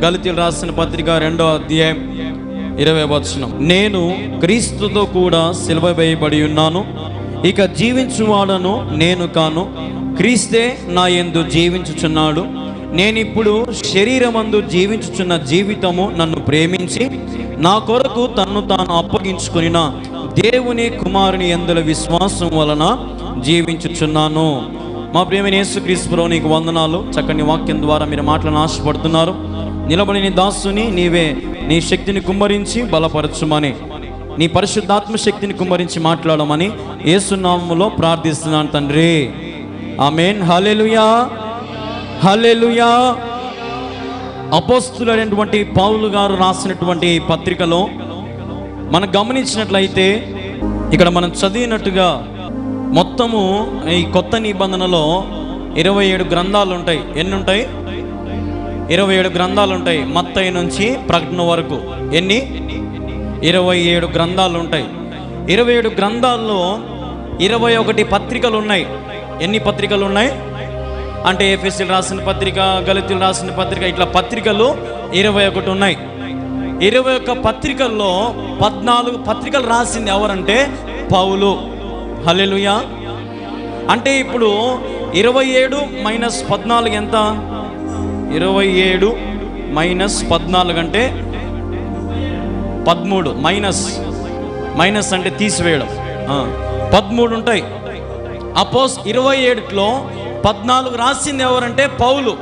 గలతీయులకు రాసిన పత్రిక 2వ అధ్యాయం 20వ వచనం. నేను క్రీస్తుతో కూడా సిలువ వేయబడి ఉన్నాను, ఇక జీవించువాడను నేను కాను, క్రీస్తే నా యందు జీవించుచున్నాడు. నేనిప్పుడు శరీరమందు జీవించుచున్న జీవితము నన్ను ప్రేమించి నా కొరకు తన్ను తాను అప్పగించుకున్న దేవుని కుమారుని యందుల విశ్వాసం వలన జీవించుచున్నాను. మా ప్రియమైన యేసుక్రీస్తు ప్రభువు నీకు వందనాలు. చక్కని వాక్యం ద్వారా మీరు మాటలను ఆశపడుతున్నారు. నిలబడి నీ దాసుని నీవే నీ శక్తిని కుమ్మరించి బలపరచుమని, నీ పరిశుద్ధాత్మ శక్తిని కుమ్మరించి మాట్లాడమని యేసు నామములో ప్రార్థిస్తున్నాను తండ్రి. ఆమేన్. హల్లెలూయా, హల్లెలూయా. అపోస్తలుడైనటువంటి పౌలు గారు రాసినటువంటి పత్రికలో మనం గమనించినట్లయితే ఇక్కడ మనం చదివినట్టుగా మొత్తము ఈ కొత్త నిబంధనలో 27 గ్రంథాలు ఉంటాయి. ఎన్ని ఉంటాయి? 27 గ్రంథాలు ఉంటాయి. మత్తయి నుంచి ప్రకటన వరకు ఎన్ని? 27 గ్రంథాలు ఉంటాయి. 27 గ్రంథాల్లో 21 పత్రికలు ఉన్నాయి. ఎన్ని పత్రికలు ఉన్నాయి అంటే ఎఫెసీయులకు రాసిన పత్రిక, గలతీయులకు రాసిన పత్రిక, ఇట్లా పత్రికలు 21 ఉన్నాయి. 21 పత్రికల్లో 14 పత్రికలు రాసింది ఎవరంటే పౌలు. హల్లెలూయా. అంటే ఇప్పుడు 27 మైనస్ 14 ఎంత? 27 మైనస్ 14 అంటే 13. మైనస్ అంటే తీసివేయడం. 13 ఉంటాయి. 27లో 14 రాసింది ఎవరంటే పౌలు.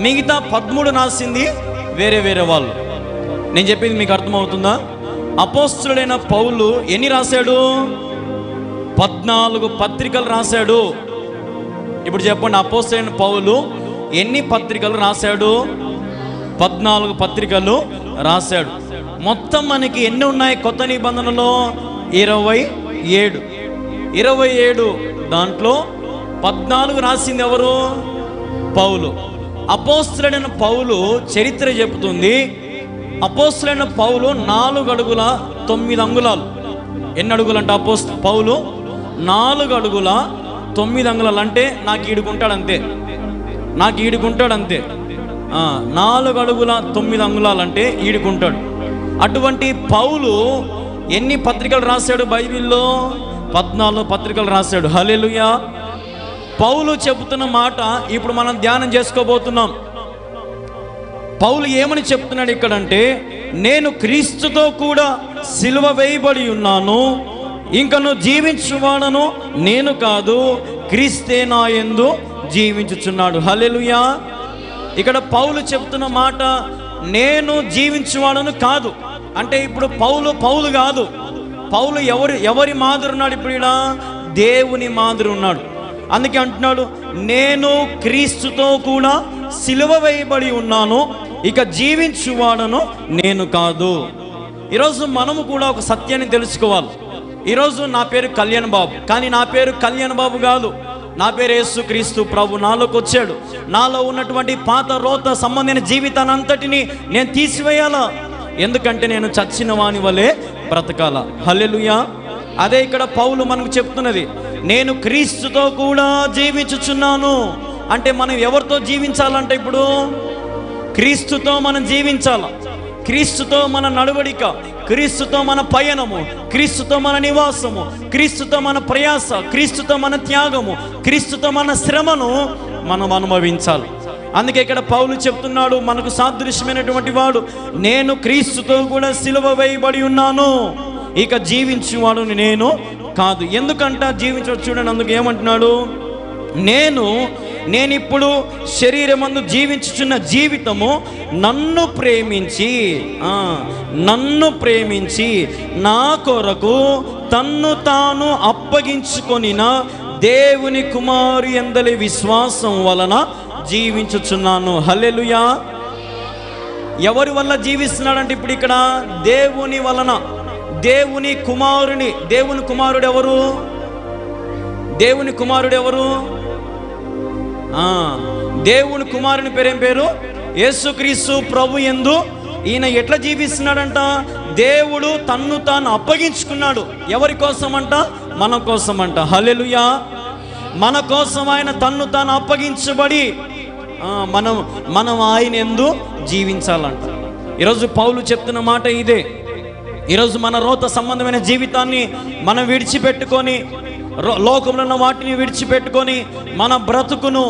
మిగతా 13 రాసింది వేరే వేరే వాళ్ళు. నేను చెప్పింది మీకు అర్థమవుతుందా? అపోస్తలుడైన పౌలు ఎన్ని రాశాడు? 14 పత్రికలు రాశాడు. ఇప్పుడు చెప్పండి, అపోస్తలుడైన పౌలు ఎన్ని పత్రికలు రాశాడు? 14 పత్రికలు రాశాడు. మొత్తం మనకి ఎన్ని ఉన్నాయి కొత్త నిబంధనలో? 27. 27 దాంట్లో 14 రాసింది ఎవరు? పౌలు. అపోస్తలుడైన పౌలు చరిత్ర చెబుతుంది. అపోస్తలుడైన పౌలు 4 అడుగుల 9 అంగుళాలు. ఎన్ని అడుగులు అంటే పౌలు 4 అడుగుల 9 అంగుళాలు. అంటే నాకు ఈడుకుంటాడు అంతే. 4 అడుగుల 9 అంగుళాలు అంటే ఈడుకుంటాడు. అటువంటి పౌలు ఎన్ని పత్రికలు రాశాడు బైబిల్లో? 14 పత్రికలు రాశాడు. హల్లెలూయా. పౌలు చెబుతున్న మాట ఇప్పుడు మనం ధ్యానం చేసుకోబోతున్నాం. పౌలు ఏమని చెప్తున్నాడు ఇక్కడంటే, నేను క్రీస్తుతో కూడా సిలువ వేయబడి ఉన్నాను, ఇంకను జీవించువాడను నేను కాదు, క్రీస్తే నా యందు జీవించుచున్నాడు. హల్లెలూయా. ఇక్కడ పౌలు చెప్తున్న మాట నేను జీవించువాడను కాదు. అంటే ఇప్పుడు పౌలు కాదు. పౌలు ఎవరి మాదిరి ఉన్నాడు? ఇప్పుడు ఇక్కడ దేవుని మాదిరి ఉన్నాడు. అందుకే అంటున్నాడు, నేను క్రీస్తుతో కూడా సిలువ వేయబడి ఉన్నాను, ఇక జీవించువాడను నేను కాదు. ఈరోజు మనము కూడా ఒక సత్యాన్ని తెలుసుకోవాలి. ఈరోజు నా పేరు కళ్యాణ్ బాబు, కానీ నా పేరు కళ్యాణ్ బాబు కాదు. నా పేరు యేసుక్రీస్తు ప్రభు నాలోకి వచ్చాడు. నాలో ఉన్నటువంటి పాత రోత సంబంధించిన జీవితాన్ని అంతటిని నేను తీసివేయాలా? ఎందుకంటే నేను చచ్చిన వాని వలె బ్రతకాల. హల్లెలూయా. అదే ఇక్కడ పౌలు మనకు చెప్తున్నది, నేను క్రీస్తుతో కూడా జీవించుచున్నాను. అంటే మనం ఎవరితో జీవించాలంటే ఇప్పుడు క్రీస్తుతో మనం జీవించాల. క్రీస్తుతో మన నడవడిక, క్రీస్తుతో మన పయనము, క్రీస్తుతో మన నివాసము, క్రీస్తుతో మన ప్రయాస, క్రీస్తుతో మన త్యాగము, క్రీస్తుతో మన శ్రమను మనం అనుభవించాలి. అందుకే ఇక్కడ పౌలు చెప్తున్నాడు, మనకు సాదృశ్యమైనటువంటి వాడు, నేను క్రీస్తుతో కూడా సిలువ వేయబడి ఉన్నాను, ఇక జీవించువాడు నేను కాదు. ఎందుకంట జీవించవచ్చు చూడండి. అందుకు ఏమంటున్నాడు, నేనిప్పుడు శరీరమందు జీవించుచున్న జీవితము నన్ను ప్రేమించి నా కొరకు తన్ను తాను అప్పగించుకొనిన దేవుని కుమారు యందలి విశ్వాసం వలన జీవించుచున్నాను. హల్లెలూయా. ఎవరి వల్ల జీవిస్తున్నాడంటే ఇప్పుడు ఇక్కడ దేవుని వలన. దేవుని కుమారుడు ఎవరు? దేవుని కుమారుడు ఎవరు? దేవుని కుమారుని పేరేం పేరు? యేసుక్రీస్తు ప్రభు యందు ఈయన ఎట్లా జీవిస్తున్నాడంట? దేవుడు తన్ను తాను అప్పగించుకున్నాడు. ఎవరి కోసమంట? మన కోసమంట. హల్లెలూయా. మన కోసం ఆయన తన్ను తాను అప్పగించబడి మనం ఆయన యందు జీవించాలంట. ఈరోజు పౌలు చెప్తున్న మాట ఇదే. ఈరోజు మన రోత సంబంధమైన జీవితాన్ని మనం విడిచిపెట్టుకొని, లోకంలో ఉన్న వాటిని విడిచిపెట్టుకొని మన బ్రతుకును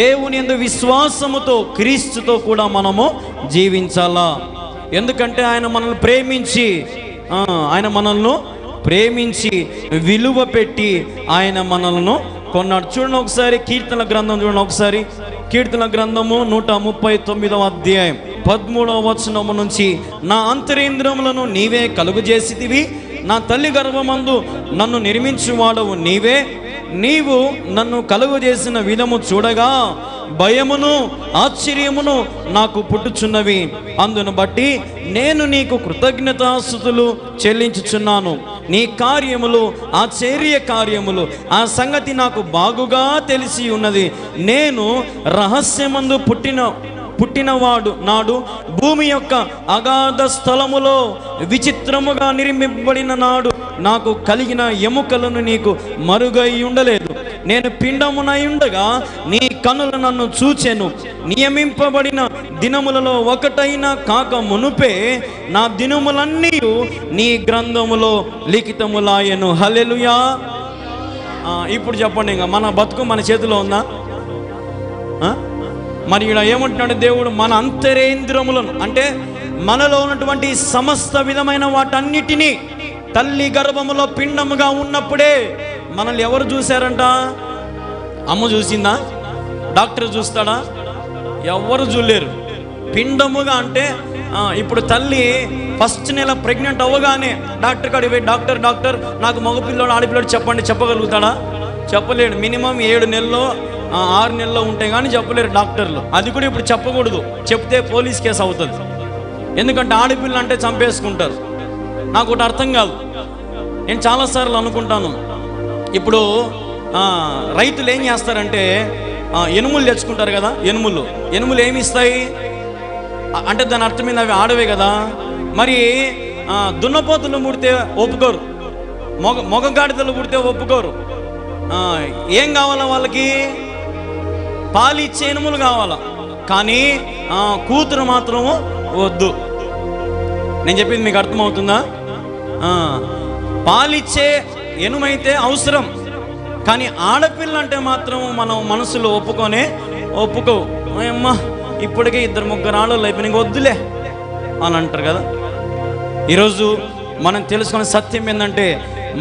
దేవుని యందు విశ్వాసముతో, క్రీస్తుతో కూడా మనము జీవించాలా. ఎందుకంటే ఆయన మనల్ని ప్రేమించి విలువ పెట్టి ఆయన మనల్ని కొన్నాడు. చూడండి ఒకసారి కీర్తన గ్రంథం చూడండి ఒకసారి. కీర్తన గ్రంథము 139వ అధ్యాయం 13వ వచనము నుంచి, నా అంతరేంద్రములను నీవే కలుగజేసితివి, నా తల్లి గర్భమందు నన్ను నిర్మించువాడవు నీవే. నీవు నన్ను కలుగజేసిన విధము చూడగా భయమును ఆశ్చర్యమును నాకు పుట్టుచున్నవి. అందును బట్టి నేను నీకు కృతజ్ఞతాస్తుతులు చెల్లించుచున్నాను. నీ కార్యములు ఆశ్చర్య కార్యములు, ఆ సంగతి నాకు బాగుగా తెలిసి ఉన్నది. నేను రహస్యమందు పుట్టినవాడు నాడు భూమి యొక్క అగాధ స్థలములో విచిత్రముగా నిర్మింపబడిన నాడు నాకు కలిగిన ఎముకలను నీకు మరుగై ఉండలేదు. నేను పిండమునై ఉండగా నీ కనులు నన్ను చూచెను. నియమింపబడిన దినములలో ఒకటైనా కాక మునుపే నా దినములన్నీ నీ గ్రంథములో లిఖితములాయెను. హల్లెలూయా. ఇప్పుడు చెప్పండి, ఇంకా మన బతుకు మన చేతిలో ఉందా? మరి ఇక్కడ ఏమంటున్నాడు దేవుడు? మన అంతరేంద్రములను, అంటే మనలో ఉన్నటువంటి సమస్త విధమైన వాటన్నిటినీ తల్లి గర్భములో పిండముగా ఉన్నప్పుడే మనల్ని ఎవరు చూశారంట? అమ్మ చూసిందా? డాక్టర్ చూస్తాడా? ఎవరు చూడలేరు. పిండముగా అంటే ఇప్పుడు తల్లి ఫస్ట్ నెల ప్రెగ్నెంట్ అవ్వగానే డాక్టర్ కాడికి పోయి, డాక్టర్ నాకు మగపిల్లోడు ఆడపిల్లోడు చెప్పగలుగుతాడా? చెప్పలేడు. మినిమం 7 నెలల్లో 6 నెలల్లో ఉంటే కానీ చెప్పలేరు డాక్టర్లు. అది కూడా ఇప్పుడు చెప్పకూడదు, చెప్తే పోలీస్ కేసు అవుతుంది. ఎందుకంటే ఆడపిల్ల అంటే చంపేసుకుంటారు. నాకు ఒకటి అర్థం కాదు. నేను చాలాసార్లు అనుకుంటాను, ఇప్పుడు రైతులు ఏం చేస్తారంటే ఎనుములు తెచ్చుకుంటారు కదా, ఎనుములు ఏమి ఇస్తాయి అంటే దాని అర్థమైంది అవి ఆడవే కదా. మరి దున్నపోతులు పుడితే ఒప్పుకోరు, మొగ గాడిదలు పుడితే ఒప్పుకోరు. ఏం కావాలా వాళ్ళకి? పాలిచ్చే ఎనుములు కావాలా, కానీ కూతురు మాత్రము వద్దు. నేను చెప్పింది మీకు అర్థమవుతుందా? పాలిచ్చే ఎనుమైతే అవసరం, కానీ ఆడపిల్ల అంటే మాత్రం మనం మనసులో ఒప్పుకో. అమ్మా ఇప్పటికే 2-3 ఆడవాళ్ళు అయిపోయి నీకు వద్దులే అని అంటారు కదా. ఈరోజు మనం తెలుసుకునే సత్యం ఏంటంటే,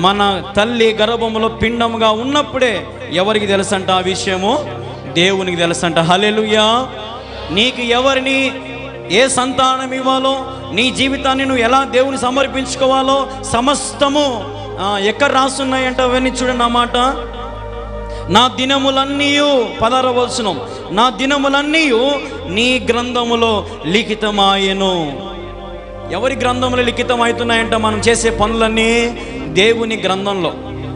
మన తల్లి గర్భములో పిండముగా ఉన్నప్పుడే ఎవరికి తెలుసంట ఆ విషయము? దేవునికి తెలుసంట. హల్లెలూయా. నీకు ఎవరిని ఏ సంతానం ఇవ్వాలో, నీ జీవితాన్ని నువ్వు ఎలా దేవుని సమర్పించుకోవాలో సమస్తము ఎక్కడ రాస్తున్నాయంట అవన్నీ చూడండి. నా మాట, నా దినములన్నీ 16వ వచనం, నా దినములన్నీ నీ గ్రంథములో లిఖితమాయెను. ఎవరి గ్రంథంలో లిఖితం అవుతున్నాయంట? మనం చేసే పనులన్నీ దేవుని గ్రంథంలో.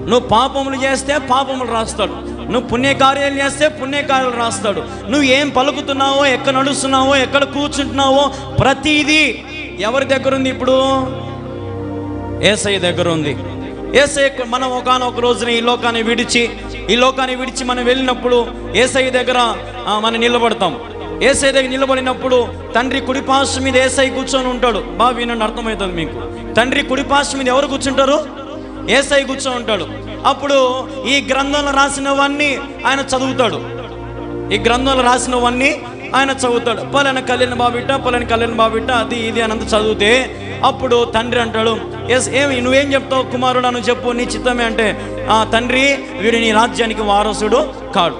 నువ్వు పాపములు చేస్తే పాపములు రాస్తాడు, నువ్వు పుణ్యకార్యాలు చేస్తే పుణ్యకార్యాలు రాస్తాడు. నువ్వు ఏం పలుకుతున్నావో, ఎక్కడ నడుస్తున్నావో, ఎక్కడ కూర్చుంటున్నావో ప్రతిదీ ఎవరి దగ్గర ఉంది? ఇప్పుడు యేసయ్య దగ్గర ఉంది. యేసయ్య మనం ఒకానొక రోజున ఈ లోకాన్ని విడిచి మనం వెళ్ళినప్పుడు యేసయ్య దగ్గర మనం నిలబడతాం. యేసయ్య దగ్గర నిలబడినప్పుడు తండ్రి కుడిపార్శ్వం మీద యేసయ్య కూర్చొని ఉంటాడు. బాగా వినండి, అర్థమవుతుంది మీకు. తండ్రి కుడిపార్శ్వం మీద ఎవరు కూర్చుంటారు? యేసయ్య కూర్చొని ఉంటాడు. అప్పుడు ఈ గ్రంథంలో రాసినవన్నీ ఆయన చదువుతాడు. పలానా కళ్యాణ్ బాబిట్ట అది ఇది అని అంత చదివితే అప్పుడు తండ్రి అంటాడు, ఏమి నువ్వేం చెప్తావు కుమారుడు అని చెప్పు, నీ చిత్తమే అంటే, తండ్రి వీడు నీ రాజ్యానికి వారసుడు కాడు.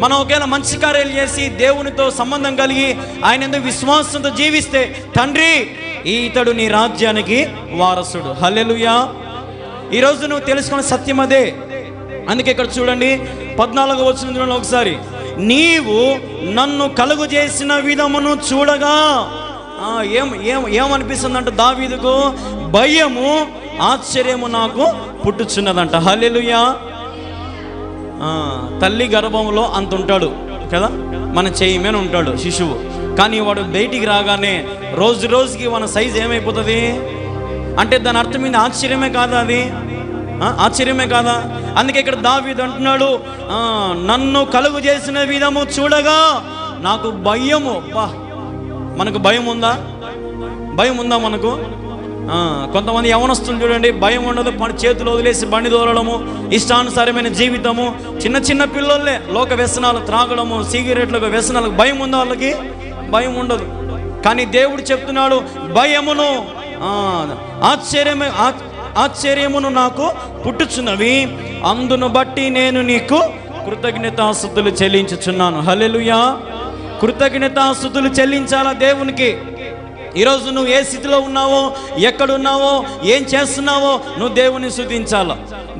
మనం ఒకవేళ మంచి కార్యాలు చేసి దేవునితో సంబంధం కలిగి ఆయన ఎందుకు విశ్వాసంతో జీవిస్తే, తండ్రి ఇతడు నీ రాజ్యానికి వారసుడు. హల్లెలూయా. ఈరోజు నువ్వు తెలుసుకున్న సత్యం అదే. అందుకే ఇక్కడ చూడండి 14వ వచనం చూడండి ఒకసారి. నీవు నన్ను కలుగు చేసిన విధమును చూడగా ఏమనిపిస్తుందంట దావీదుకు? భయము ఆశ్చర్యము నాకు పుట్టుచున్నదంట. హల్లెలూయా. తల్లి గర్భంలో అంత ఉంటాడు కదా, మన చేయి మీద ఉంటాడు శిశువు. కానీ వాడు బయటికి రాగానే రోజుకి మన సైజు ఏమైపోతుంది అంటే దాని అర్థం ఏంది? ఆశ్చర్యమే కాదా అది? ఆశ్చర్యమే కాదా? అందుకే ఇక్కడ దావీదు అంటున్నాడు, నన్ను కలుగు చేసిన విధము చూడగా నాకు భయము. మనకు భయం ఉందా? భయం ఉందా మనకు? కొంతమంది యవనస్తులు చూడండి, భయం ఉండదు, చేతులు వదిలేసి బండి దూరడము, ఇష్టానుసారమైన జీవితము, చిన్న చిన్న పిల్లలే లోక వ్యసనాలు, త్రాగడము, సిగరెట్లకు, వ్యసనాలకు భయం ఉందా? వాళ్ళకి భయం ఉండదు. కానీ దేవుడు చెప్తున్నాడు, భయమును ఆశ్చర్యమును నాకు పుట్టుచున్నవి, అందును బట్టి నేను నీకు కృతజ్ఞతాస్తుతులు చెల్లించుచున్నాను. హల్లెలూయా. కృతజ్ఞతాస్తుతులు చెల్లించాలా దేవునికి. ఈరోజు నువ్వు ఏ స్థితిలో ఉన్నావో, ఎక్కడున్నావో, ఏం చేస్తున్నావో నువ్వు దేవుని స్తుతించాలా.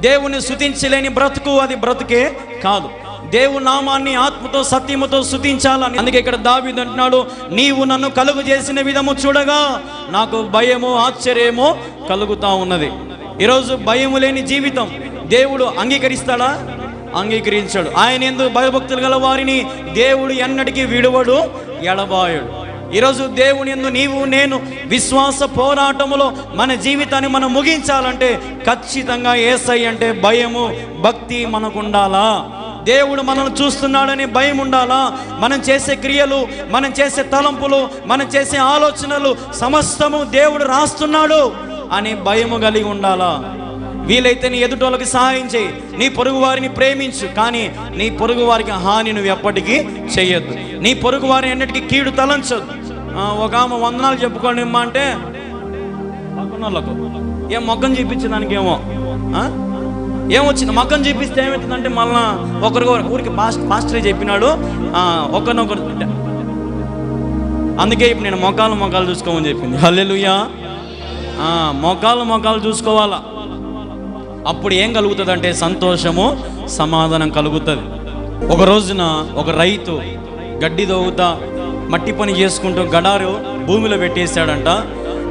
దేవుని స్తుతించలేని బ్రతుకు అది బ్రతుకే కాదు. దేవుని నామాన్ని ఆత్మతో సత్యముతో స్తుతించాలని. అందుకే ఇక్కడ దావీదు అంటున్నాడు, నీవు నన్ను కలుగు చేసిన విధము చూడగా నాకు భయము ఆశ్చర్యము కలుగుతా ఉన్నది. ఈరోజు భయము లేని జీవితం దేవుడు అంగీకరిస్తాడా? అంగీకరించాడు. ఆయన యందు భయభక్తులు గల వారిని దేవుడు ఎన్నటికీ విడువడు, ఎడబాయడు. ఈరోజు దేవుని యందు నీవు నేను విశ్వాస పోరాటములో మన జీవితాన్ని మనం ముగించాలంటే ఖచ్చితంగా యేసయ్య అంటే భయము, భక్తి మనకు ఉండాలా. దేవుడు మనల్ని చూస్తున్నాడని భయం ఉండాలా. మనం చేసే క్రియలు, మనం చేసే తలంపులు, మనం చేసే ఆలోచనలు సమస్తము దేవుడు రాస్తున్నాడు అని భయము కలిగి ఉండాలా. వీలైతే నీ ఎదుటోళ్ళకి సహాయం చేయి, నీ పొరుగు వారిని ప్రేమించు, కానీ నీ పొరుగు వారికి హాని నువ్వు ఎప్పటికీ చేయొద్దు. నీ పొరుగు వారిని ఎన్నిటికీ కీడు తలంచొద్దు. ఒక ఆమె వందనాలు చెప్పుకోండి అమ్మా అంటే పక్కనోళ్ళకు ఏం మొక్కను చూపించడానికి ఏమొచ్చింది, మొక్కను చూపిస్తే ఏమవుతుందంటే మళ్ళా ఊరికి పాస్టరే చెప్పినాడు ఒకరినొకరు. అందుకే ఇప్పుడు నేను మొక్కలు చూసుకోమని చెప్పింది. హల్లెలూయా. మొక్కలు చూసుకోవాలా. అప్పుడు ఏం కలుగుతుంది అంటే సంతోషము, సమాధానం కలుగుతుంది. ఒక రోజున ఒక రైతు గడ్డి దోగుతా మట్టి పని చేసుకుంటూ గడారు భూమిలో పెట్టేశాడంట.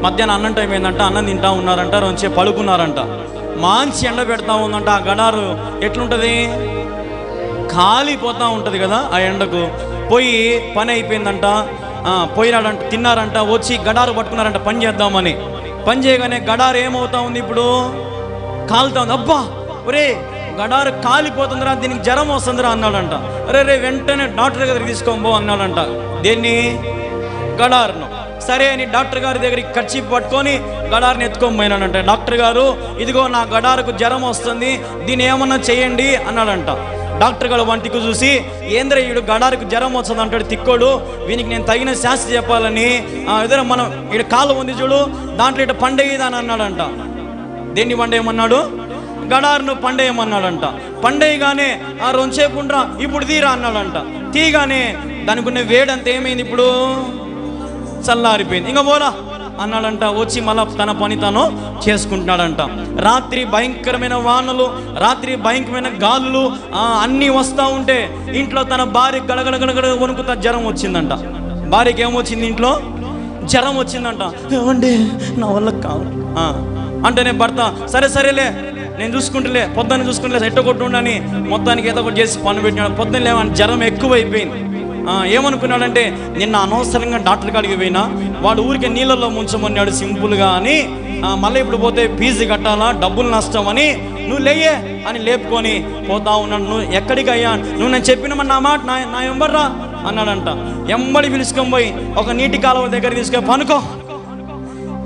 మధ్యాహ్నం అన్నం టైం ఏందంట, అన్నం తింటా ఉన్నారంట, రోజే పడుకున్నారంట. మంచి ఎండ పెడతా ఉందంట. ఆ గడారు ఎట్లుంటుంది, కాలిపోతూ ఉంటుంది కదా ఆ ఎండకు. పోయి పని అయిపోయిందంట, పోయినాడంట, తిన్నారంట, వచ్చి గడారు పట్టుకున్నారంట పని చేద్దామని. పని చేయగానే గడారు ఏమవుతా ఉంది, ఇప్పుడు కాలుతా ఉంది. అబ్బా ఒరే గడారు కాలిపోతుందిరా, దీనికి జ్వరం వస్తుందిరా అన్నాడంట. రే వెంటనే డాక్టర్ దగ్గరికి తీసుకోబో అన్నాడంట. దేన్ని? గడారును. సరే అని డాక్టర్ గారి దగ్గరికి కర్చీఫ్ పట్టుకొని గడారుని ఎత్తుకోబోయినాడంట. డాక్టర్ గారు, ఇదిగో నా గడారుకు జ్వరం వస్తుంది, దీన్ని ఏమన్నా చేయండి అన్నాడంట. డాక్టర్ గారు వంటికి చూసి, ఏంద్ర వీడు గడారుకు జ్వరం వస్తుంది అంటాడు తిక్కోడు, వీనికి నేను తగిన శాస్త్ర చెప్పాలని ఎదురు మనం ఈడ కాలు ఉంది చూడు, దాంట్లో ఇటు పండేయదని అన్నాడంట. దేన్ని పండేయమన్నాడు? గడారును పండేయమన్నాడంట. పండేయగానే రెండుసేపు ఉండరా, ఇప్పుడు తీరా అన్నాడంట. తీగానే దానికి ఉన్న వేడంతా ఏమైంది, ఇప్పుడు చల్లారిపోయింది. ఇంకా పోరా అన్నాడంట. వచ్చి మళ్ళా తన పని తను చేసుకుంటున్నాడంట. రాత్రి భయంకరమైన వానలు, రాత్రి భయంకరమైన గాలులు అన్నీ వస్తూ ఉంటే ఇంట్లో తన భార్య గడగడ వణుకుతా జ్వరం వచ్చిందంట. భార్యకి ఏమొచ్చింది? ఇంట్లో జ్వరం వచ్చిందంట. ఏమండి నా వల్ల కావాలి అంటేనే భర్త, సరేలే నేను చూసుకుంటలే, పొద్దున్న చూసుకుంటలే, ఎట్ట కొట్టుండని మొత్తానికి ఏదో ఒకటి చేసి పని పెట్టినాడు. పొద్దున్న లేవని జ్వరం ఎక్కువైపోయింది. ఏమనుకున్నాడంటే, నిన్న అనవసరంగా డాక్టర్ కాడికి పోయినా, వాడు ఊరికే నీళ్ళల్లో ముంచమన్నాడు సింపుల్గా అని, మళ్ళీ ఇప్పుడు పోతే ఫీజు కట్టాలా, డబ్బులు నష్టం అని, నువ్వు లేయే అని లేపుకొని పోతా ఉన్నాడు. నువ్వు ఎక్కడికి అయ్యా, నువ్వు నేను చెప్పినమని నా మాట నా ఎంబర్రా అన్నాడంట. ఎంబడి పిలుచుకొని పోయి ఒక నీటి కాలువ దగ్గర తీసుకొని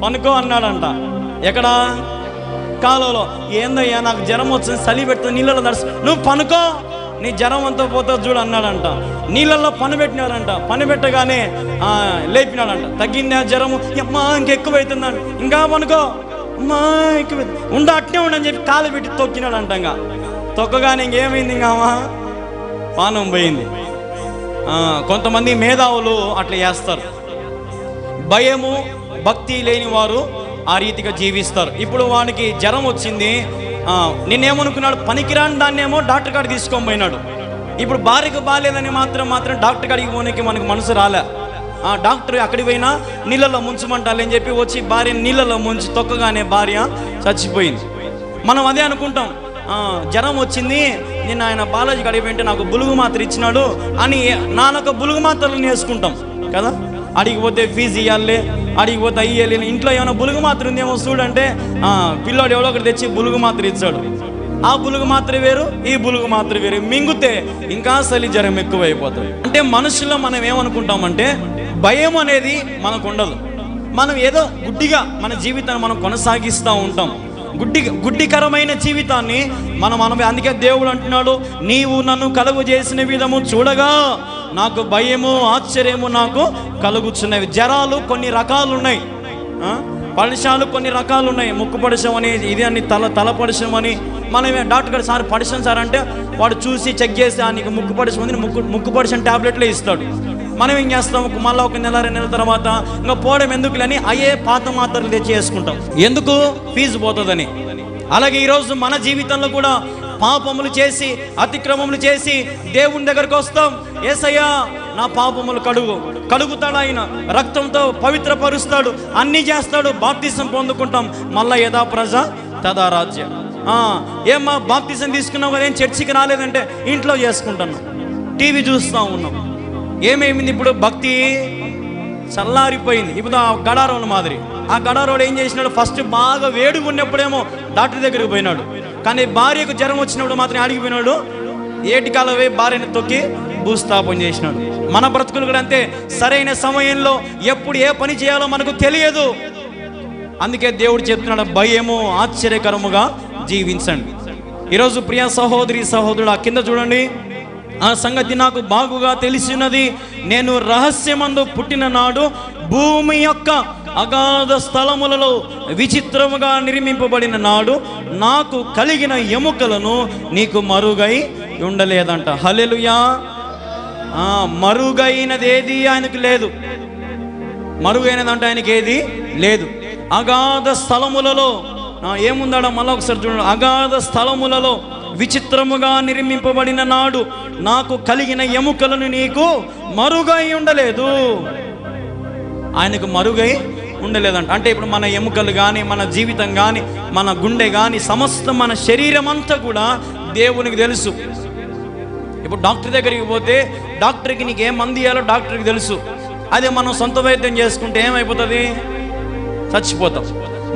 పనుకో అన్నాడంట. ఎక్కడ? కాలువలో. ఏందయ్యా నాకు జ్వరం వచ్చింది, చలి పెడుతుంది, నీళ్ళలో దర్శ, నువ్వు పనుకో, నీ జ్వరం అంతా పోతుంది చూడు అన్నాడంట. నీళ్ళల్లో పని పెట్టినారంట. పని పెట్టగానే లేపినాడంట. తగ్గింది ఆ జ్వరము. అమ్మా ఇంకెక్కువైతుందంట. ఇంకా పనుకో, అమ్మా ఎక్కువ అట్నే ఉండని చెప్పి కాలు పెట్టి తొక్కినాడంట. ఇంకా తొక్కగానే ఇంకేమైంది, ఇంకా పానం పోయింది. కొంతమంది మేధావులు అట్లా చేస్తారు. భయము భక్తి లేని వారు ఆ రీతిగా జీవిస్తారు. ఇప్పుడు వానికి జ్వరం వచ్చింది, నిన్నేమనుకున్నాడు, పనికిరాని దాన్నేమో డాక్టర్ కాడికి తీసుకొని పోయినాడు. ఇప్పుడు భార్యకు బాగాలేదని మాత్రం డాక్టర్ కాడికి పోనీకి మనకు మనసు రాలే. డాక్టర్ అక్కడికి పోయినా నీళ్ళలో ముంచమంటాలని చెప్పి వచ్చి భార్యని నీళ్ళలో ముంచి తొక్కగానే భార్య చచ్చిపోయింది. మనం అదే అనుకుంటాం, జ్వరం వచ్చింది, నిన్న ఆయన బాలాజీ కాడికి పోయింటే నాకు బులుగు మాత్ర ఇచ్చినాడు అని నానొక బులుగు మాత్రలను వేసుకుంటాం కదా. అడిగిపోతే ఫీజు ఇవ్వాలి, అడిగి పోతే అయ్యేళ్ళి ఇంట్లో ఏమైనా బులుగు మాత్ర ఉందేమో చూడంటే పిల్లోడు ఎవడో ఒకటి తెచ్చి బులుగు మాత్ర ఇచ్చాడు. ఆ బులుగు మాత్ర వేరు, ఈ బులుగు మాత్ర వేరు, మింగితే ఇంకా చలి జ్వరం ఎక్కువైపోతుంది. అంటే మనుషుల్లో మనం ఏమనుకుంటామంటే భయం అనేది మనకు ఉండదు. మనం ఏదో గుడ్డిగా మన జీవితాన్ని మనం కొనసాగిస్తూ ఉంటాం. గుడ్డికరమైన జీవితాన్ని మనం అందుకే దేవుడు అంటున్నాడు, నీవు నన్ను కలుగు చేసిన విధము చూడగా నాకు భయము ఆశ్చర్యము నాకు కలుగుచున్నవి. జ్వరాలు కొన్ని రకాలు ఉన్నాయి, పడిశాలు కొన్ని రకాలు ఉన్నాయి. ముక్కు పడిశం అని, ఇది అని, తల పడిశం అని. మనమే డాక్టర్ గారు సార్ పడిశం సార్ అంటే వాడు చూసి చెక్ చేసి నీకు ముక్కు పడిశం ఉంది, ముక్కు పడిశం ట్యాబ్లెట్లే ఇస్తాడు. మనం ఏం చేస్తాం, మళ్ళీ 1 నెల 2 నెలల తర్వాత ఇంకా పోవడం ఎందుకులని అయ్యే పాత మాత్రలు తెచ్చి వేసుకుంటాం. ఎందుకు? ఫీజు పోతుందని. అలాగే ఈరోజు మన జీవితంలో కూడా పాపములు చేసి అతిక్రమములు చేసి దేవుని దగ్గరకు వస్తాం. యేసయ్యా నా పాపములు కడుగుతాడు, ఆయన రక్తంతో పవిత్రపరుస్తాడు, అన్నీ చేస్తాడు, బాప్తిసం పొందుకుంటాం. మళ్ళా యథా ప్రజ తదా రాజ్యం. ఏమ్మా బాప్తిసం తీసుకున్నావు కదా, ఏం చర్చికి రాలేదంటే ఇంట్లో చేసుకుంటున్నాం, టీవీ చూస్తూ ఉన్నాం. ఏమేమింది ఇప్పుడు? భక్తి చల్లారిపోయింది. ఇప్పుడు ఆ గడారోల మాదిరి. ఆ గడారోడు ఏం చేసినాడు, ఫస్ట్ బాగా వేడిగా ఉన్నప్పుడేమో డాక్టర్ దగ్గరికి పోయినాడు, కానీ భార్యకు జ్వరం వచ్చినప్పుడు మాత్రం అడిగిపోయినాడు, ఏటికాల పోయి భార్యను తొక్కి భూస్థాపన చేసినాడు. మన బ్రతుకులు కూడా అంతే. సరైన సమయంలో ఎప్పుడు ఏ పని చేయాలో మనకు తెలియదు. అందుకే దేవుడు చెప్తున్నాడు, భయము ఆశ్చర్యకరముగా జీవించండి. ఈరోజు ప్రియ సహోదరి సహోదరుడు, ఆ కింద చూడండి, ఆ సంగతి నాకు బాగుగా తెలిసినది, నేను రహస్యమందు పుట్టిన నాడు భూమి యొక్క అగాధ స్థలములలో విచిత్రముగా నిర్మింపబడిన నాడు నాకు కలిగిన ఎముకలను నీకు మరుగై ఉండలేదంట. హల్లెలూయా. మరుగైనది ఏది ఆయనకు లేదు, మరుగైనదంటే ఆయనకి ఏది లేదు. అగాధ స్థలములలో ఏముందాడ, మళ్ళీ ఒకసారి చూడండి. అగాధ స్థలములలో విచిత్రముగా నిర్మింపబడిన నాడు నాకు కలిగిన ఎముకలను నీకు మరుగై ఉండలేదు. ఆయనకు మరుగై ఉండలేదంట. అంటే ఇప్పుడు మన ఎముకలు కానీ, మన జీవితం కానీ, మన గుండె కానీ, సమస్తం మన శరీరం అంతా కూడా దేవునికి తెలుసు. ఇప్పుడు డాక్టర్ దగ్గరికి పోతే డాక్టర్కి నీకు ఏం మందు ఇవ్వాలో డాక్టర్కి తెలుసు. అదే మనం సొంత వైద్యం చేసుకుంటే ఏమైపోతుంది? చచ్చిపోతాం.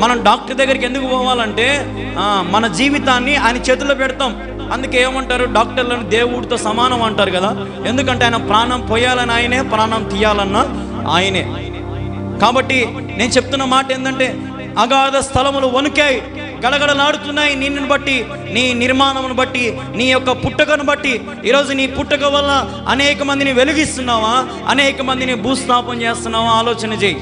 మనం డాక్టర్ దగ్గరికి ఎందుకు పోవాలంటే మన జీవితాన్ని ఆయన చేతుల్లో పెడతాం. అందుకే ఏమంటారు, డాక్టర్లను దేవుడితో సమానం అంటారు కదా. ఎందుకంటే ఆయన ప్రాణం పోయాలని ఆయనే, ప్రాణం తీయాలన్నా ఆయనే. కాబట్టి నేను చెప్తున్న మాట ఏంటంటే, అగాధ స్థలములు వణుకాయి, గడగడలాడుతున్నాయి నిన్ను బట్టి, నీ నిర్మాణమును బట్టి, నీ యొక్క పుట్టకను బట్టి. ఈరోజు నీ పుట్టక వల్ల అనేక మందిని వెలిగిస్తున్నావా, అనేక మందిని భూస్థాపన చేస్తున్నావా? ఆలోచన చేయి.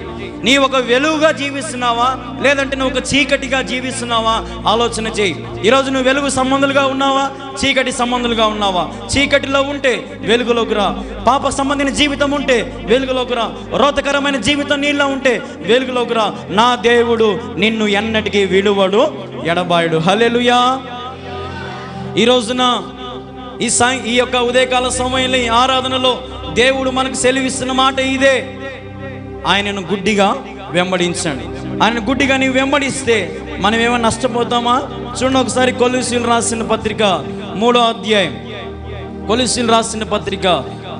నీ ఒక వెలుగుగా జీవిస్తున్నావా, లేదంటే నువ్వు ఒక చీకటిగా జీవిస్తున్నావా? ఆలోచన చేయి. ఈరోజు నువ్వు వెలుగు సంబంధులుగా ఉన్నావా, చీకటి సంబంధులుగా ఉన్నావా? చీకటిలో ఉంటే వెలుగులోకి రా. పాప సంబంధించిన జీవితం ఉంటే వెలుగులోకి రా. రోతకరమైన జీవితం నీళ్ళ ఉంటే వెలుగులోకి రా. నా దేవుడు నిన్ను ఎన్నటికీ విడువడు, ఎడబాయుడు. హల్లెలూయా. ఈ రోజున ఈ యొక్క ఉదయకాల సమయంలో ఈ ఆరాధనలో దేవుడు మనకు సెలవిస్తున్న మాట ఇదే, ఆయనను గుడ్డిగా వెంబడించండి. ఆయన గుడ్డిగా నీవు వెంబడిస్తే మనం ఏమైనా నష్టపోతామా? చూడండి ఒకసారి కొలొస్సీయులు రాసిన పత్రిక 3వ అధ్యాయం. కొలొస్సీయులు రాసిన పత్రిక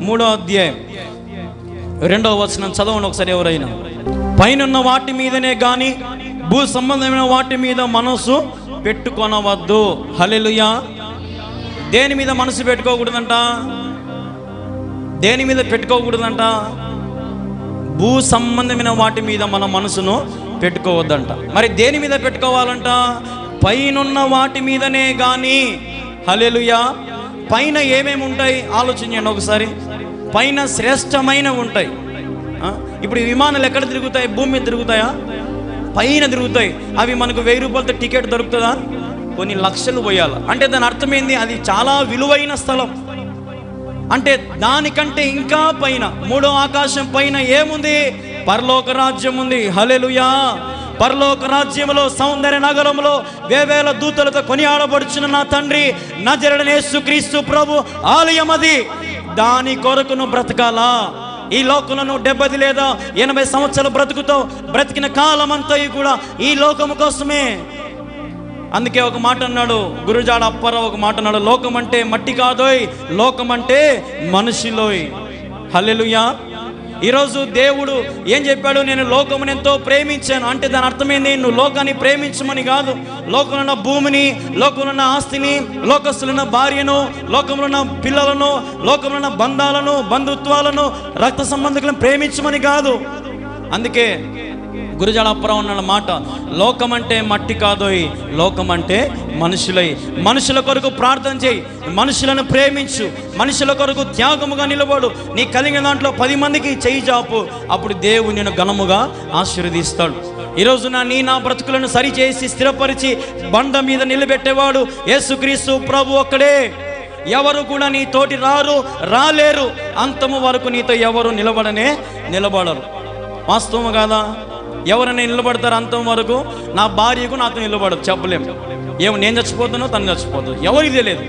3వ అధ్యాయం 2వ వచనం చదవండి ఒకసారి. ఎవరైనా పైనున్న వాటి మీదనే కానీ భూ సంబంధమైన వాటి మీద మనసు పెట్టుకొనవద్దు. హల్లెలూయా. దేని మీద మనసు పెట్టుకోకూడదంట? దేని మీద పెట్టుకోకూడదంట? భూ సంబంధమైన వాటి మీద మన మనసును పెట్టుకోవద్దంట. మరి దేని మీద పెట్టుకోవాలంట? పైనున్న వాటి మీదనే కానీ. హల్లెలూయా. పైన ఏమేమి ఉంటాయి ఆలోచించండి ఒకసారి. పైన శ్రేష్టమైనవి ఉంటాయి. ఇప్పుడు విమానాలు ఎక్కడ తిరుగుతాయి? భూమి మీద తిరుగుతాయా? పైన తిరుగుతాయి. అవి మనకు 1000 రూపాయలతో టికెట్ దొరుకుతుందా? కొన్ని లక్షలు పోయాలి. అంటే దాని అర్థమైంది, అది చాలా విలువైన స్థలం. అంటే దానికంటే ఇంకా పైన 3వ ఆకాశం పైన ఏముంది? పరలోక రాజ్యం ఉంది. హల్లెలూయా. పరలోక రాజ్యంలో సౌందర్య నగరంలో వేవేల దూతలతో కొనియాడబడుచున్న నా తండ్రి నజరేయుడైన యేసుక్రీస్తు ప్రభు ఆలయం అది. దాని కొరకు నువ్వు బ్రతకాలా? ఈ లోకంలో నువ్వు 70 లేదా 80 సంవత్సరాలు బ్రతికిన కాలం అంతా కూడా ఈ లోకము కోసమే. అందుకే ఒక మాట అన్నాడు గురుజాడ అప్పారావు, ఒక మాట అన్నాడు, లోకం అంటే మట్టి కాదోయ్, లోకం అంటే మనిషిలోయ్. హల్లెలూయా. ఈరోజు దేవుడు ఏం చెప్పాడు? నేను లోకమును ఎంతో ప్రేమించాను అంటే దాని అర్థమైంది, నువ్వు లోకాన్ని ప్రేమించమని కాదు. లోకంలో ఉన్న భూమిని, లోకంలో ఉన్న ఆస్తిని, లోకస్తులున్న భార్యను, లోకంలో ఉన్న పిల్లలను, లోకంలో ఉన్న బంధాలను, బంధుత్వాలను, రక్త సంబంధికులను ప్రేమించమని కాదు. అందుకే గురజాడ అప్పారావు అన్న మాట, లోకమంటే మట్టి కాదోయ్, లోకమంటే మనుషులై. మనుషుల కొరకు ప్రార్థన చేయి, మనుషులను ప్రేమించు, మనుషుల కొరకు త్యాగముగా నిలబడు. నీ కలిగిన దాంట్లో 10 మందికి చెయ్యి చాపు, అప్పుడు దేవుడు నిన్ను ఘనముగా ఆశీర్వదిస్తాడు. ఈరోజు నా బ్రతుకులను సరిచేసి స్థిరపరిచి బండ మీద నిలబెట్టేవాడు యేసుక్రీస్తు ప్రభు ఒక్కడే. ఎవరు కూడా నీ తోటి రాలేరు. అంతము వరకు నీతో ఎవరు నిలబడరు. వాస్తవం కాదా? ఎవరైనా నిలబడతారు అంతం వరకు? నా భార్యకు నాతో నిలబడదు, చెప్పలేము. ఏమో నేను చచ్చిపోతానో తను చచ్చిపోతాను, ఎవరికి తెలియదు.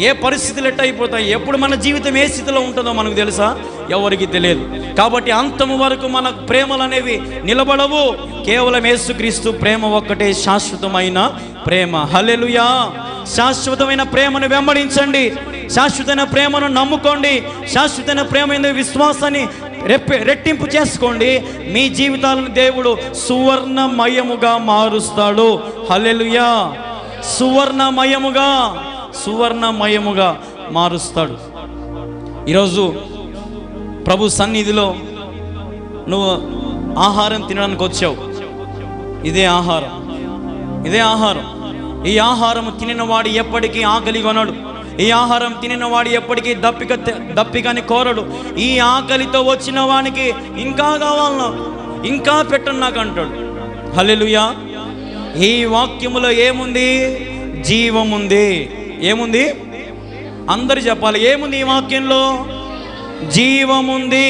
ఏ పరిస్థితులు ఎట్ట అయిపోతాయి, ఎప్పుడు మన జీవితం ఏ స్థితిలో ఉంటుందో మనకు తెలుసా? ఎవరికి తెలియదు. కాబట్టి అంతము వరకు మన ప్రేమలు అనేవి నిలబడవు. కేవలం యేసుక్రీస్తు ప్రేమ ఒక్కటే శాశ్వతమైన ప్రేమ. హల్లెలూయా! శాశ్వతమైన ప్రేమను వెంబడించండి, శాశ్వతమైన ప్రేమను నమ్ముకోండి, శాశ్వతమైన ప్రేమ విశ్వాసాన్ని రెట్టింపు చేసుకోండి. మీ జీవితాలను దేవుడు సువర్ణమయముగా మారుస్తాడు. హల్లెలూయా! సువర్ణమయముగా మారుస్తాడు. ఈరోజు ప్రభు సన్నిధిలో నువ్వు ఆహారం తినడానికి వచ్చావు. ఇదే ఆహారం. ఈ ఆహారం తినినవాడు ఎప్పటికీ ఆకలి కొనడు. ఈ ఆహారం తినినవాడు ఎప్పటికీ దప్పికని కోరడు. ఈ ఆకలితో వచ్చిన వానికి ఇంకా కావాలన్నా, ఇంకా పెట్టను నాకు అంటాడు. హల్లెలూయా! ఈ వాక్యములో ఏముంది? జీవముంది. ఏముంది? అందరు చెప్పాలి, ఏముంది ఈ వాక్యంలో? జీవముంది.